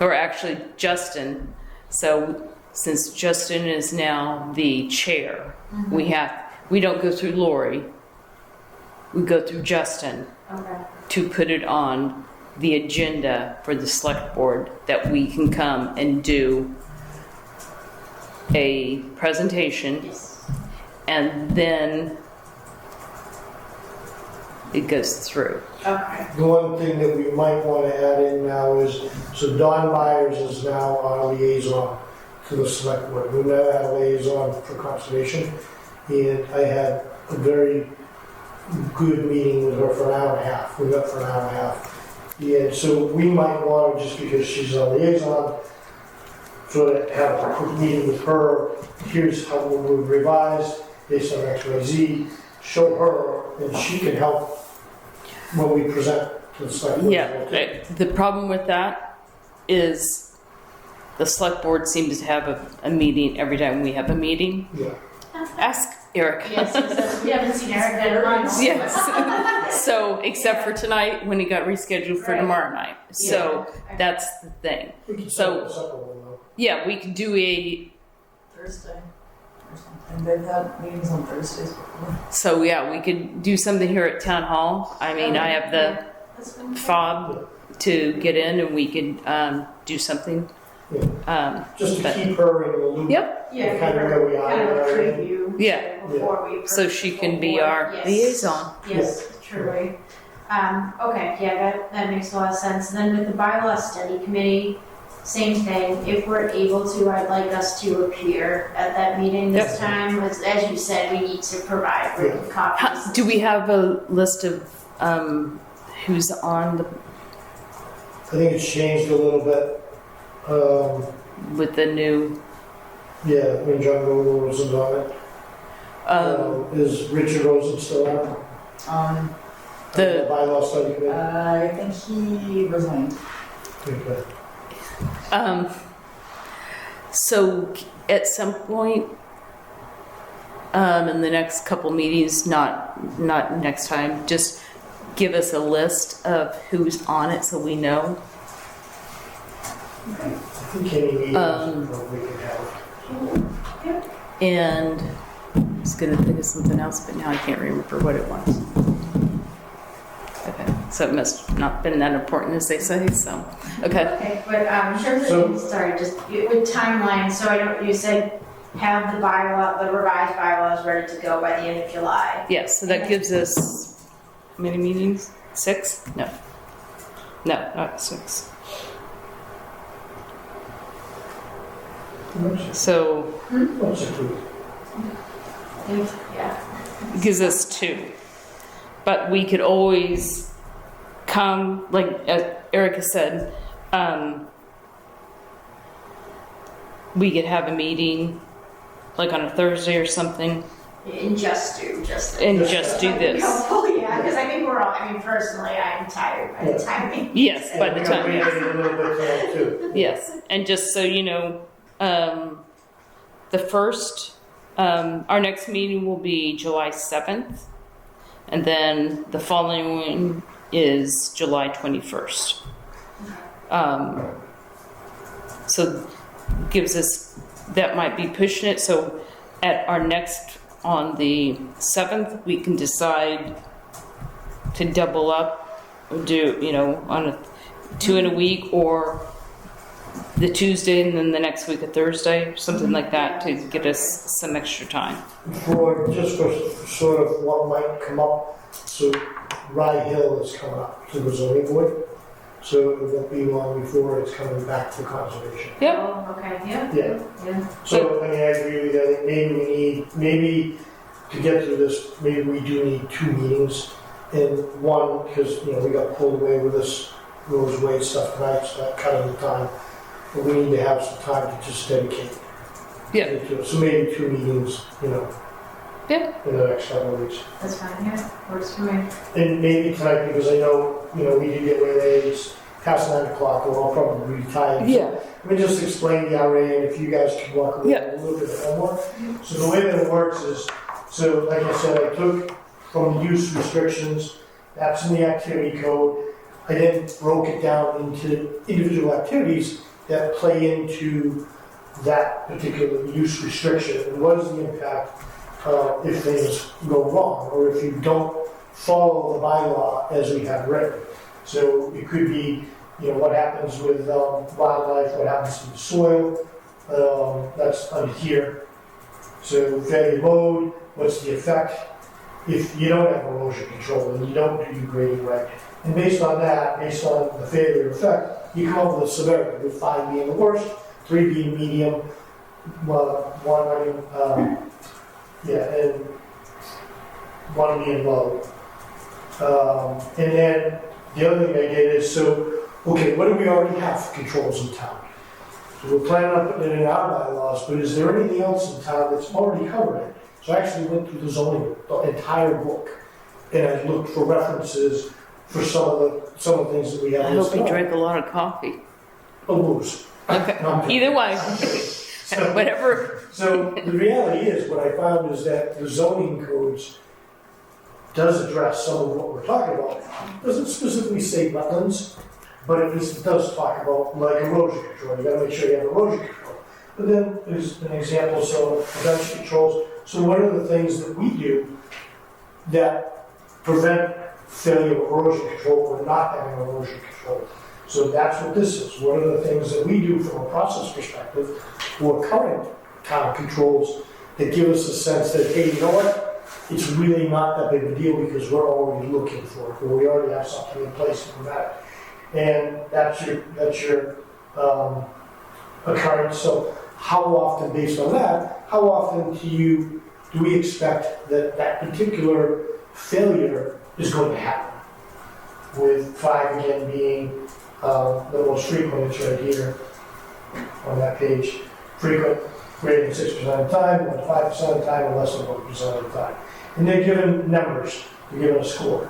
or actually Justin. So since Justin is now the chair, we don't go through Lori, we go through Justin to put it on the agenda for the select board, that we can come and do a presentation, and then it goes through. Okay. The one thing that we might want to add in now is, so Don Myers is now our liaison to the select board. We never had a liaison for conservation, and I had a very good meeting with her for an hour and a half. We met for an hour and a half. And so we might want to, just because she's a liaison, sort of have a quick meeting with her. Here's how we'll revise based on XYZ. Show her, and she can help when we present to the select board. Yeah, the problem with that is the select board seems to have a meeting every time we have a meeting. Yeah. Ask Eric. Yes, we haven't seen Eric in months. Yes. So, except for tonight when he got rescheduled for tomorrow night. So, that's the thing. We can So- set a separate one though. Yeah, we could do Thursday or something. They've had meetings on Thursdays before. so yeah, we could do something here at Town Hall. I mean, I have the fob to get in, and we could do something. Just to But- keep her in the loop. Yep. Yeah, Kind of where we are. kind of a preview. Yeah. Before we. So she can be forward. our Yes. liaison. Yes, truly. Okay, yeah, that makes a lot of sense. And then with the bylaw study committee, same thing. If we're able to, I'd like us to appear at that meeting this time. As you said, we need to provide written copies. Do we have a list of who's on the I think it's changed a little bit. with the new? Yeah, when John Gould wasn't on it. Is Richard Rosen still on? The bylaw study committee? I think he resigned. Okay. So at some point, in the next couple meetings, not next time, just give us a list of who's on it so we know. I think any meetings we can have. And I was gonna think of something else, but now I can't remember what it was. Okay, so it must not been that important as they say, so, okay. Okay, but in terms of, sorry, just with timelines, so I don't, you said have the bylaw, the revised bylaws ready to go by the end of July. Yes, so that gives us, how many meetings? 6? No, not 6. So What's it do? Yeah. it gives us 2. But we could always come, like Erica said, we could have a meeting like on a Thursday or something And just do this. this. Yeah, because I think we're all, I mean, personally, I'm tired by the time we. Yes, by the time, We yes. need a little bit there too. Yes, and just so you know, the first, our next meeting will be July 7th, and then the following one is July 21st. So gives us, that might be pushing it, so at our next, on the 7th, we can decide to double up, or do, on a 2 in a week, or the Tuesday and then the next week a Thursday, something like that, to get us some extra time. Just for sort of what might come up, so Rye Hill is coming up to the zoning board, so it won't be long before it's coming back to conservation. Yep. Oh, okay, yeah. Yeah. So, I mean, I agree with you. I think maybe to get through this, maybe we do need 2 meetings. And one, because, we got pulled away with this Rose Way stuff tonight, so that cut in the time. But we need to have some time to just dedicate. Yeah. to it. So maybe 2 meetings, Okay. in the next couple of weeks. That's fine, yeah, works for me. And maybe tonight, because I know, we did get waylaid, it's past 9 o'clock, and I'll probably be tired. Yeah. Let me just explain the RA, and if you guys can walk away Yeah. a little bit of homework. So the way that it works is, so like I said, I took from the use restrictions, that's in the activity code. I then broke it down into individual activities that play into that particular use restriction. And what is the impact if things go wrong, or if you don't follow the bylaw as we have written. So it could be, what happens with wildlife, what happens to the soil, that's under here. So failure mode, what's the effect if you don't have erosion control and you don't do your grading right. And based on that, based on the failure effect, you come up with a severity, with 5 being the worst, 3 being medium, 1 being, and 1 being low. And then the other thing I did is, okay, what do we already have for controls in town? So we're planning on putting it in our bylaws, but is there anything else in town that's already covered it? So I actually went through the zoning, the entire book, and I looked for references for some of the things that we have. I hope you drank a lot of coffee. A booze. Okay. No, Either way, So- whatever. So the reality is, what I found is that the zoning codes does address some of what we're talking about. It doesn't specifically say wetlands, but at least it does talk about like erosion control. You gotta make sure you have erosion control. But then there's an example, so prevention controls. So what are the things that we do that prevent failure of erosion control or not having erosion control? So that's what this is. What are the things that we do from a process perspective for current town controls that give us a sense that, hey, you know what? It's really not that big a deal because we're already looking for it, or we already have something in place to prevent it. And that's your occurrence. So how often, based on that, how often do we expect that particular failure is going to happen? With 5 again being the most frequent, it's right here on that page. Frequent, greater than 6% of the time, 5% of the time, and less than 1% of the time. And they're given numbers, they're given a score.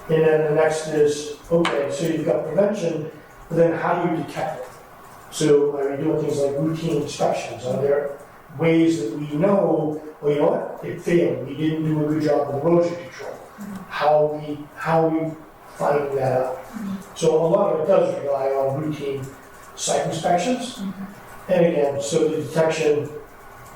And then the next is, okay, so you've got prevention, but then how do you detect it? So are you doing things like routine inspections? Are there ways that we know, well, you know what, it failed, we didn't do a good job with erosion control? How we finding that out? So a lot of it does rely on routine site inspections. And again, so the detection,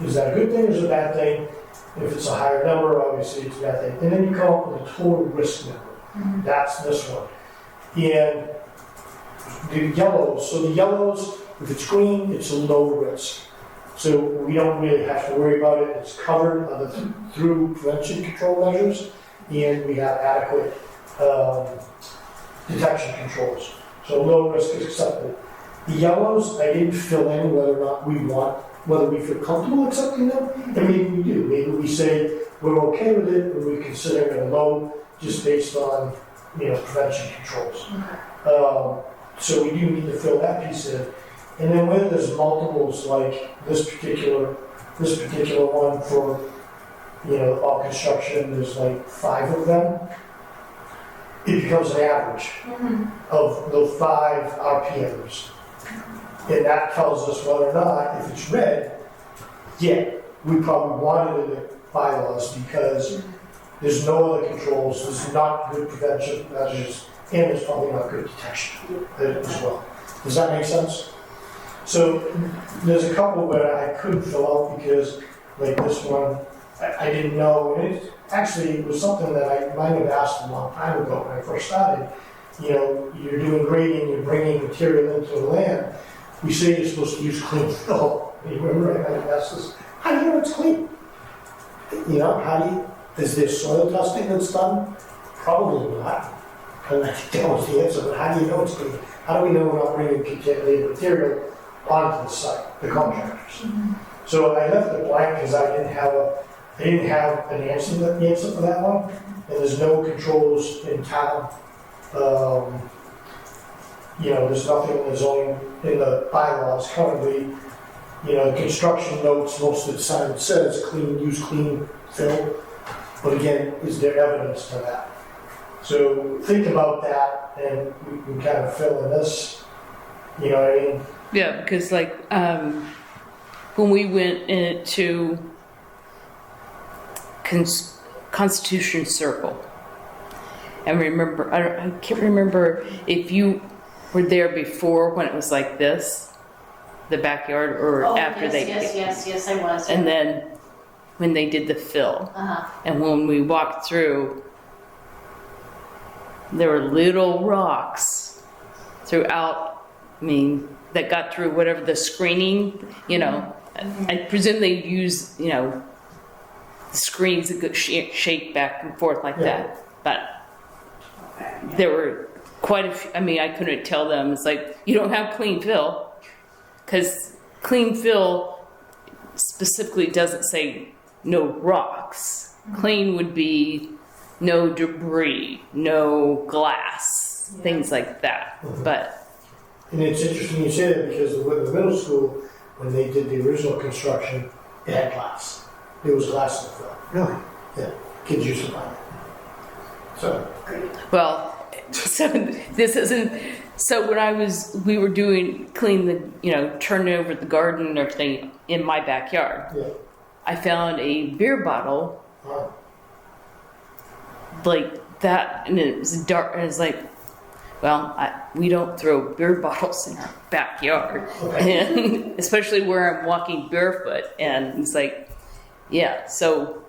is that a good thing or is it a bad thing? If it's a higher number, obviously it's a bad thing. And then you come up with a total risk number. That's this one. And the yellows, so the yellows, if it's green, it's a low risk. So we don't really have to worry about it. It's covered through prevention control measures, and we have adequate detection controls. So low risk is accepted. The yellows, I didn't fill in whether or not whether we feel comfortable accepting them. And maybe we do. Maybe we say we're okay with it, but we consider it a low just based on prevention controls. So we do need to fill that piece in. And then when there's multiples like this particular one for all construction, there's like 5 of them. It becomes an average of the 5 RPMs. And that tells us whether or not, if it's red, we probably wanted it in the bylaws because there's no other controls, there's not good prevention measures, and there's probably not good detection as well. Does that make sense? So there's a couple where I couldn't fill out because, like this one, I didn't know. And it was something that I might have asked a long time ago when I first started. You're doing grading, you're bringing material into the land. We say you're supposed to use clean fill. You remember I asked this, how do you know it's clean? Is there soil testing that's done? Probably not. And I think that was the answer, but how do you know it's clean? How do we know we're not bringing contaminated material onto the site, the contractors? So I left it blank because I didn't have an answer for that one, and there's no controls in town. There's nothing in the zoning, in the bylaws currently You know, construction notes, most of the time it says clean, use clean fill. But again, is there evidence to that? So think about that and we can kind of fill in this, you know what I mean? Yeah, because like when we went into Constitution Circle, and remember, I can't remember if you were there before when it was like this, the backyard, or after they. Yes, I was. And then when they did the fill, and when we walked through, there were little rocks throughout. I mean, that got through whatever the screening, you know. I presume they use, you know, the screens that go shake back and forth like that. But there were quite a few. I mean, I couldn't tell them. It's like, you don't have clean fill, because clean fill specifically doesn't say no rocks. Clean would be no debris, no glass, things like that. But And it's interesting you say that because the Whitman Middle School, when they did the original construction, it had glass. There was glass in the fill. Really? Yeah, kids used to buy it. So, well, so this isn't. So when we were doing clean the, you know, turning over the garden and everything in my backyard. yeah. I found a beer bottle Uh, like that, and it was dark, and it's like, well, we don't throw beer bottles in our backyard, and especially where I'm walking barefoot, and it's like, yeah, so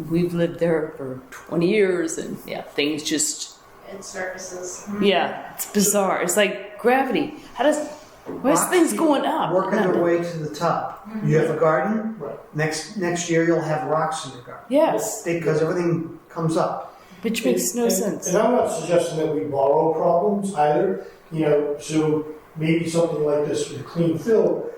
we've lived there for 20 years, and yeah, things just, It surfaces. yeah, it's bizarre. It's like gravity. Where's Rocks things keep going up? Working their way to the top. You have a garden. Right. Next year you'll have rocks in your garden. Yes, Because everything comes up. which makes no and, sense. And I'm not suggesting that we borrow problems either, you know, so maybe something like this with clean fill,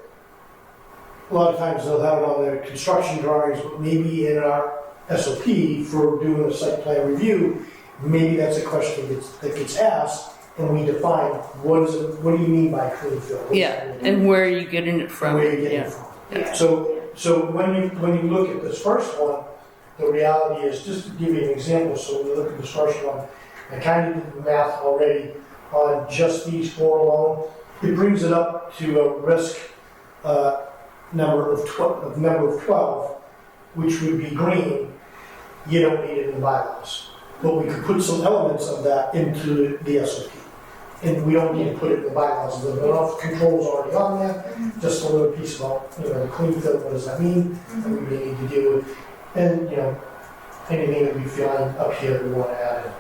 a lot of times they'll have it on their construction drawings, but maybe in our SOP for doing a site plan review, maybe that's a question that gets asked, and we define what do you mean by clean fill? What does Yeah, that mean? and where are you getting it from? Where are you getting it from? So when you look at this first one, the reality is, just to give you an example, so when you look at this first one, I kind of did the math already on just these four alone. It brings it up to a risk number of 12, which would be green. You don't need it in the bylaws. But we could put some elements of that into the SOP. And we don't need to put it in the bylaws. There's enough controls already on there. Just a little piece about, you know, the clean fill, what does that mean? And we may need to deal with. And, you know, anything that we find up here we want to add in.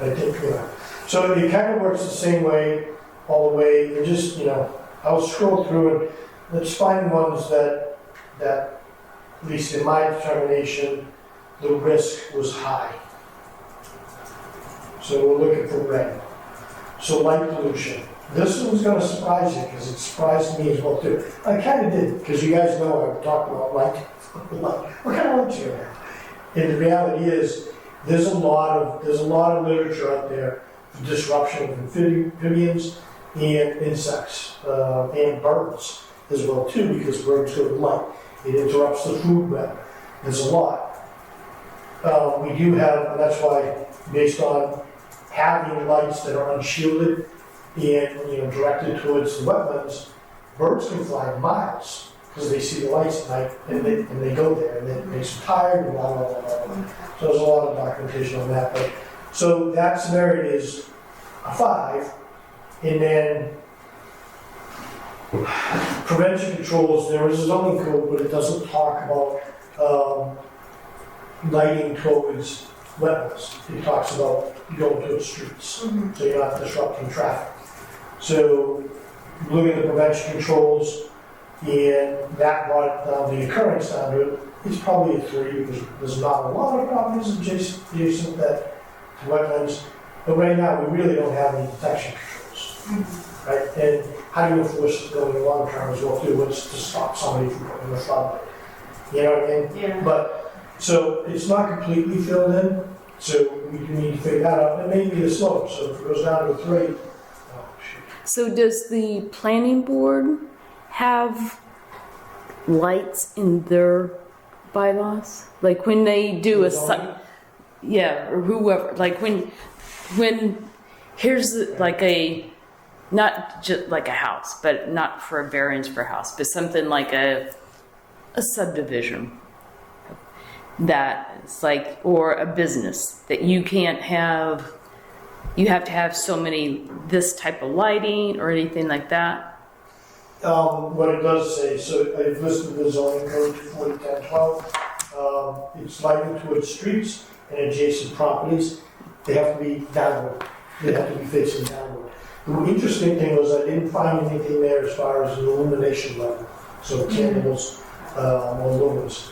I think, you know. So it kind of works the same way, all the way. And just, you know, I'll scroll through and let's find ones that at least in my determination, the risk was high. So we're looking for red. So light pollution. This one's going to surprise you because it surprised me as well too. I kind of did because you guys know I've talked about light. What kind of lights do you have? And the reality is, there's a lot of literature out there for disruption of amphibians and insects and birds as well too, because birds go to light. It interrupts the food web. There's a lot. We do have, and that's why, based on having lights that are unshielded and, you know, directed towards the wetlands, birds can fly miles because they see the lights at night and they go there and it makes them tired and blah, blah, blah, blah, blah. So there's a lot of documentation on that. But so that scenario is a 5, and then prevention controls. There is a zoning code, but it doesn't talk about lighting towards wetlands. It talks about going to the streets, so you're not disrupting traffic. So looking at the prevention controls, and that brought down the occurrence down to it. It's probably a 3 because there's not a lot of properties adjacent that to wetlands. But right now, we really don't have any detection controls, right? And how do you enforce it going long term as well too? What's to stop somebody from putting a floodlight? You know what I mean? Yeah. But so it's not completely filled in. So we do need to figure that out. And maybe the slope. So if it goes down to a 3, oh shoot. So does the planning board have lights in their bylaws? Like when they do a Zoning? yeah, or whoever, like when here's like not just like a house, but not for a variance for a house, but something like a subdivision that is like, or a business that you can't have, you have to have so many, this type of lighting or anything like that. What it does say, so I've listed the zoning code 401012. It's lighting towards streets and adjacent properties. They have to be downward. They have to be facing downward. The interesting thing was I didn't find anything there as far as an illumination level, so candles or lumens.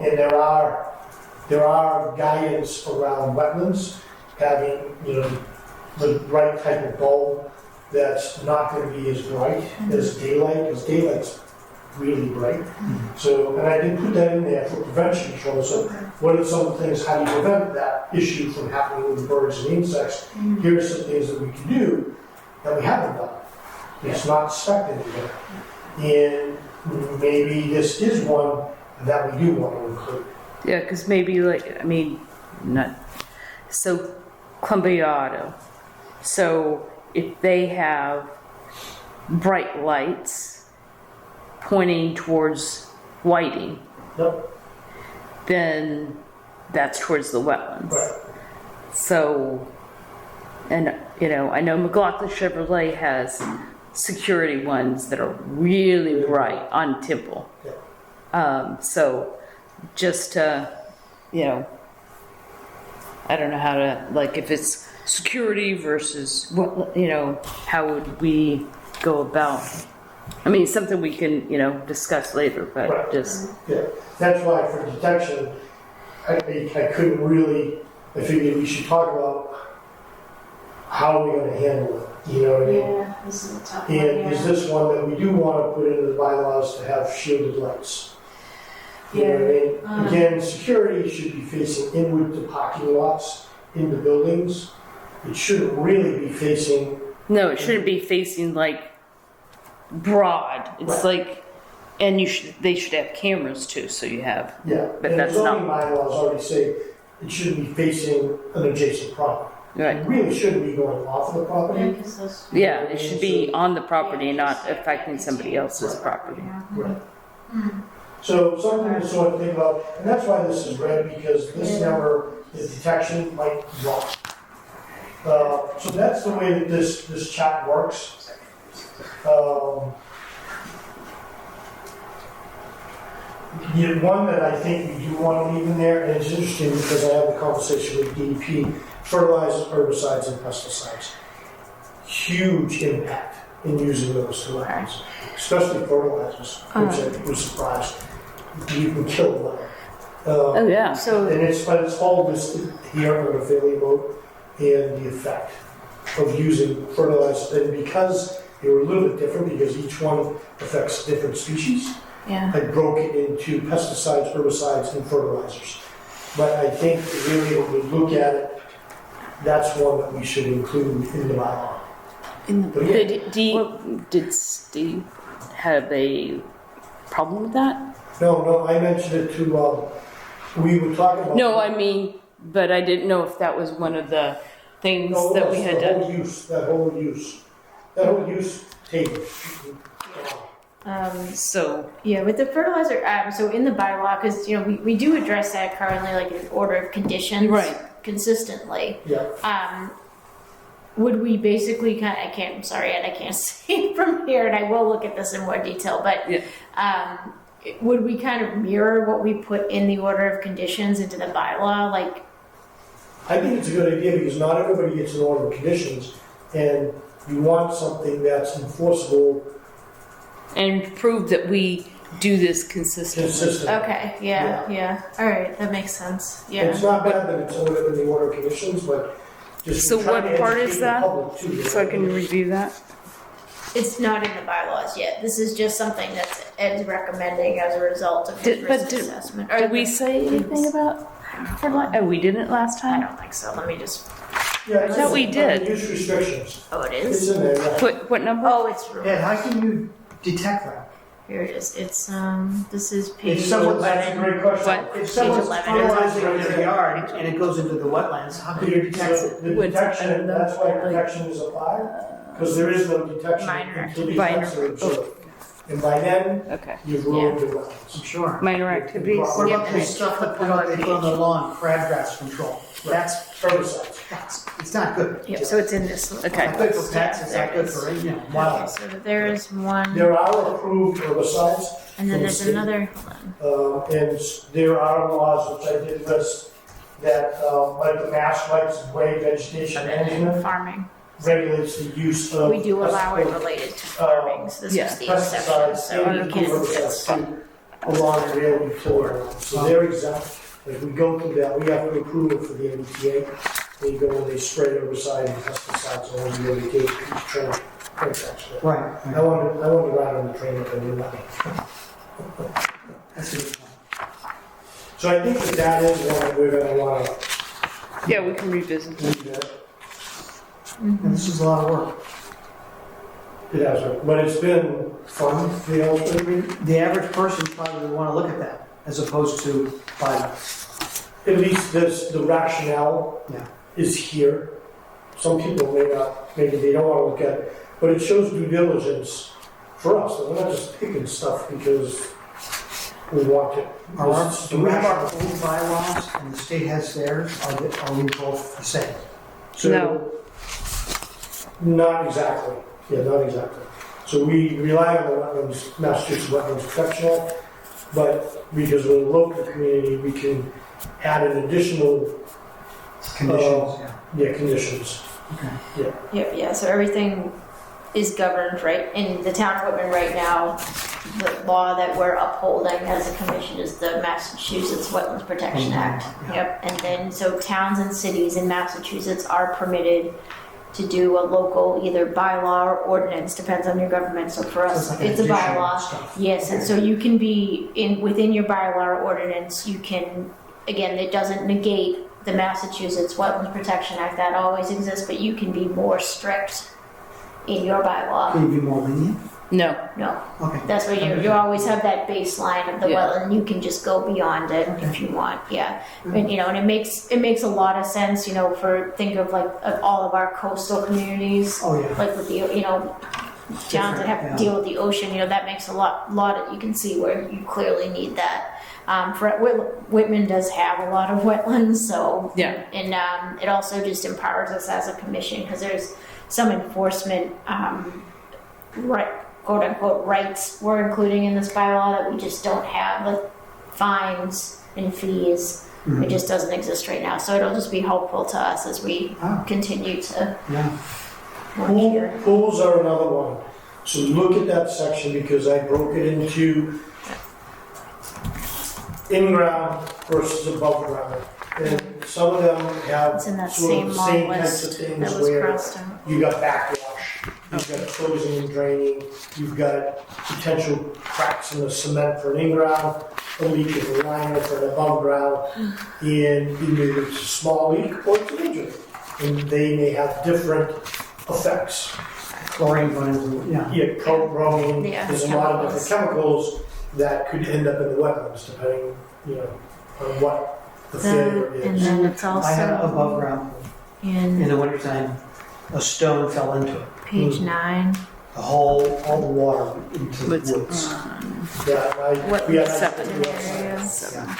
And there are guidance around wetlands having, the right type of bulb that's not going to be as bright as daylight, because daylight's really bright. So, and I didn't put that in there for prevention control. So, what are some of the things? How do you prevent that issue from happening with birds and insects? Here are some things that we can do that we haven't done. It's not stuck anywhere, and maybe this is one that we do want to include. Yeah, because maybe not so Columbia Auto. So if they have bright lights pointing towards Whiting, Yep. then that's towards the wetlands. Right. So, and I know McLaughlin Chevrolet has security ones that are really bright on Temple. So just to, I don't know how to, like, if it's security versus what, how would we go about? I mean, something we can, discuss later, but Right. just. Yeah, that's why for detection, I couldn't really, I figured we should talk about how are we going to handle it, you know what I mean? Yeah, this is a tough one. And is this one that we do want to put into the bylaws to have shielded lights? You know what I mean? Again, security should be facing inward to parking lots in the buildings. It shouldn't really be facing. No, it shouldn't be facing like broad. It's like, and they should have cameras too, so you have. Yeah, But and the that's zoning not. bylaws already say it shouldn't be facing an adjacent property. Right. It really shouldn't be going off of the property. Yeah, it should be on the property and not affecting somebody else's property. Right. So something to sort of think about, and that's why this is red, because this number, the detection might drop. So that's the way that this chat works. One that I think we do want to leave in there, and it's interesting because I had a conversation with DEP, fertilizers, herbicides, and pesticides. Huge impact in using those two items, especially fertilizers, which I was surprised. You can kill one. Oh yeah. So And it's all listed here on the failure mode and the effect of using fertilizer. And because they were a little bit different, because each one affects different species, I broke it into pesticides, herbicides, and fertilizers. But I think really when we look at it, that's one that we should include in the bylaw. Did Steve have a problem with that? No, I mentioned it to, we were talking about. No, I mean, but I didn't know if that was one of the things No, that we had the done. whole use table. So Yeah, with the fertilizer, so in the bylaw, because we do address that currently, like in order of conditions, Right. consistently. Yeah. Would we basically I'm sorry, Ed, I can't see it from here, and I will look at this in more detail, but would we kind of mirror what we put in the order of conditions into the bylaw? Like, I think it's a good idea because not everybody gets an order of conditions, and you want something that's enforceable, and prove that we do this consistently. consistent. okay, yeah. All right, that makes sense. Yeah. It's not bad that it's ordered in the order of conditions, but just So trying what to part educate is the that? public too, So I can review that. It's not in the bylaws yet. This is just something that Ed's recommending as a result of his risk assessment. Did we say anything about fertilizer? Oh, we didn't last I time? don't think so. Let me just. Yeah, I thought we did. Use restrictions. Oh, it It's is? in there, yeah. What number? Oh, it's. Ed, how can you detect that? here it is. It's, this is page. If someone, that's a great question. What? If someone's 11. fertilizing their yard and it goes into the wetlands, how can you detect it? The detection, that's why protection is applied, because there is no detection Minor until these Minor. events are observed. And by then, Okay. you've ruined your wetlands. I'm sure. Minor activities. What Yeah, about and the stuff that put out, they put on the lawn, crabgrass control? That's, Herbicides. it's not good. Yeah, so it's in this. It's Okay. not good for pets, it's not good for, Okay, wildlife. so there is one, There are approved herbicides. and then there's another, hold on. And there are laws, which I did list, that, like the Mass Rights of Way Vegetation Management Farming. regulates the use of. We do allow it related to farming, so this yeah. was the exception, Pesticides so and you can, herbicides too, along the rail utility line. So they're exempt. If we go through that, we have to approve it for the MBTA. They go and they spray herbicide and pesticides on the MBTA, each train actually. Right. I want to ride on the train if I do that. That's a good point. So I think that is one that we're going to want to Yeah, we can revisit that. do that. And this is a lot of work. It has, but it's been fun, you know, it's been, The average person probably would want to look at that, as opposed to by, at least this, the rationale yeah. is here. Some people may not, maybe they don't want to look at it, but it shows due diligence for us. That we're not just picking stuff because we want it. Do we have our own bylaws and the state has theirs? Are we both the same? So, No. Not exactly. Yeah, not exactly. So we rely on the Wetlands, Massachusetts Wetlands Protection Act, but because we're a local community, we can add an additional, Conditions, yeah. conditions. Okay. yep, yeah, so everything is governed, right, in the town of Whitman right now. The law that we're upholding as a commission is the Massachusetts Wetlands Protection Act. Yep, and then, so towns and cities in Massachusetts are permitted to do a local either bylaw or ordinance, depends on your government. So for us, So it's a additional bylaw. stuff. Yes, and so you can be within your bylaw or ordinance, you can, again, it doesn't negate the Massachusetts Wetlands Protection Act, that always exists, but you can be more strict in your bylaw. Can you be more lenient? No. No, Okay. that's where you always have that baseline of the Yeah. wetland, you can just go beyond it if you want, yeah. And, and it makes a lot of sense, think of like all of our coastal communities. Oh, yeah. Like with the, towns that have to Yeah. deal with the ocean, that makes a lot of, you can see where you clearly need that. Whitman does have a lot of wetlands, so. Yeah. And it also just empowers us as a commission, because there's some enforcement, right, quote unquote, rights we're including in this bylaw that we just don't have, like fines and fees. It just doesn't exist right now, so it'll just be helpful to us as we continue to Yeah. work here. Pools are another one. So look at that section because I broke it into in-ground versus above ground. And some of them have It's in that sort same of the long same types of list things that was where crossed out. you got backwash, you've got closing and draining, you've got potential cracks in the cement for an in-ground, a leak in the liner for an above ground, and either it's a small leak or it's a major leak. And they may have different effects. Chlorine going into, yeah. Yeah, bromine, Yeah, there's a lot of different chemicals that could end up in the wetlands depending, on what the failure And is. then it's I had an also above ground pool. In in the wintertime, a stone fell into it. page 9. All the water into the What's woods. Yeah, What we had septic to do that. areas. Yeah.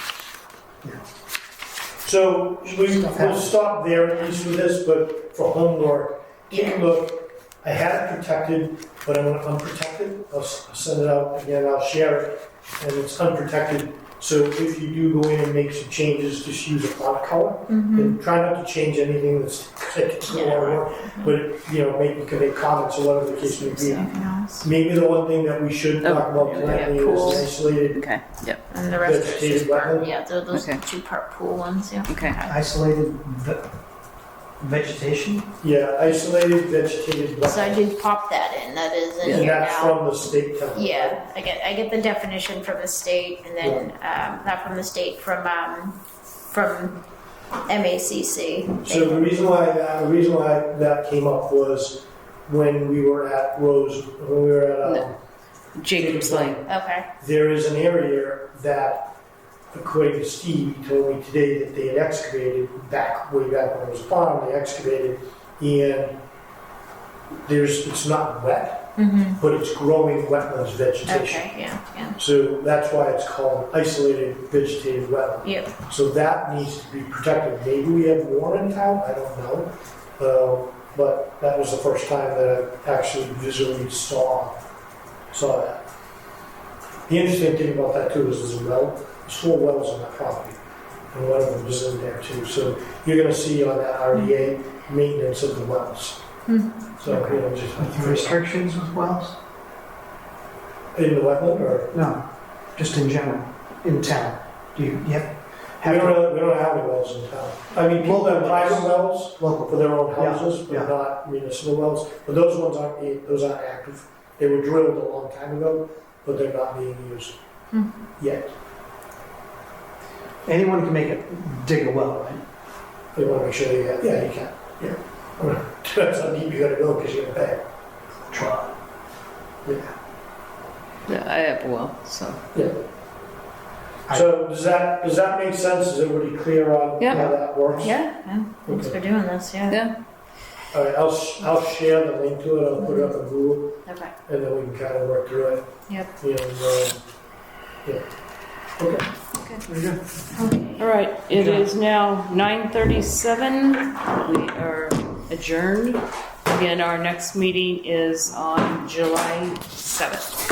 So we'll stop there at least with this, but for homework, take a look. I had it protected, but I'm unprotected. I'll send it out again, I'll share it, and it's unprotected. So if you do go in and make some changes, just use a font color. And try not to change anything that's but you can make comments or whatever the case may be. Anything else? Maybe the one thing that we should talk about yeah, tonight pool. is isolated Okay. Yep. And the rest of it's vegetated just part, wetland. yeah, those Okay. 2-part pool ones, yeah. Okay. Isolated vegetation? Yeah, isolated vegetated So I wetland. did pop that in, that is in And here that's now. from the state template. Yeah, I get the definition from the state, and then, not from the state, from MACC. So the reason why that came up was when we were at Jacob's Lane. Okay. There is an area that, according to Steve, he told me today that they had excavated way back when it was a farm, they excavated, and it's not wet, but it's growing wetlands vegetation. Okay, yeah. So that's why it's called isolated vegetated wetland. Yep. So that needs to be protected. Maybe we have more in town, I don't know. But that was the first time that I actually visually saw that. The interesting thing about that too is there's there's 4 wells on that property, and one of them is in there too. So you're gonna see on that RDA, maintenance of the wells. So, just Restrictions with wells? in the wetland, or? No, just in general, in town. Do you have? We don't have any wells in town. I mean, people have private wells for their own houses, but not municipal wells. But those ones aren't active. They were drilled a long time ago, but they're not being used yet. Anyone can make it dig a well, right? They want to make sure you can. Yeah. Depends how deep you gotta go because you're gonna pay. Try. Yeah. Yeah, I have a well, so. Yeah. So does that make sense? Is everybody clear on Yeah. how that works? Yeah, thanks for doing this, Yeah. All right, I'll share the link to it. I'll put it up in Google, Okay. and then we can kind of work through it. Yep. And, yeah. Okay. Very good. All right, it is now 9:37. We are adjourned. Again, our next meeting is on July 7th.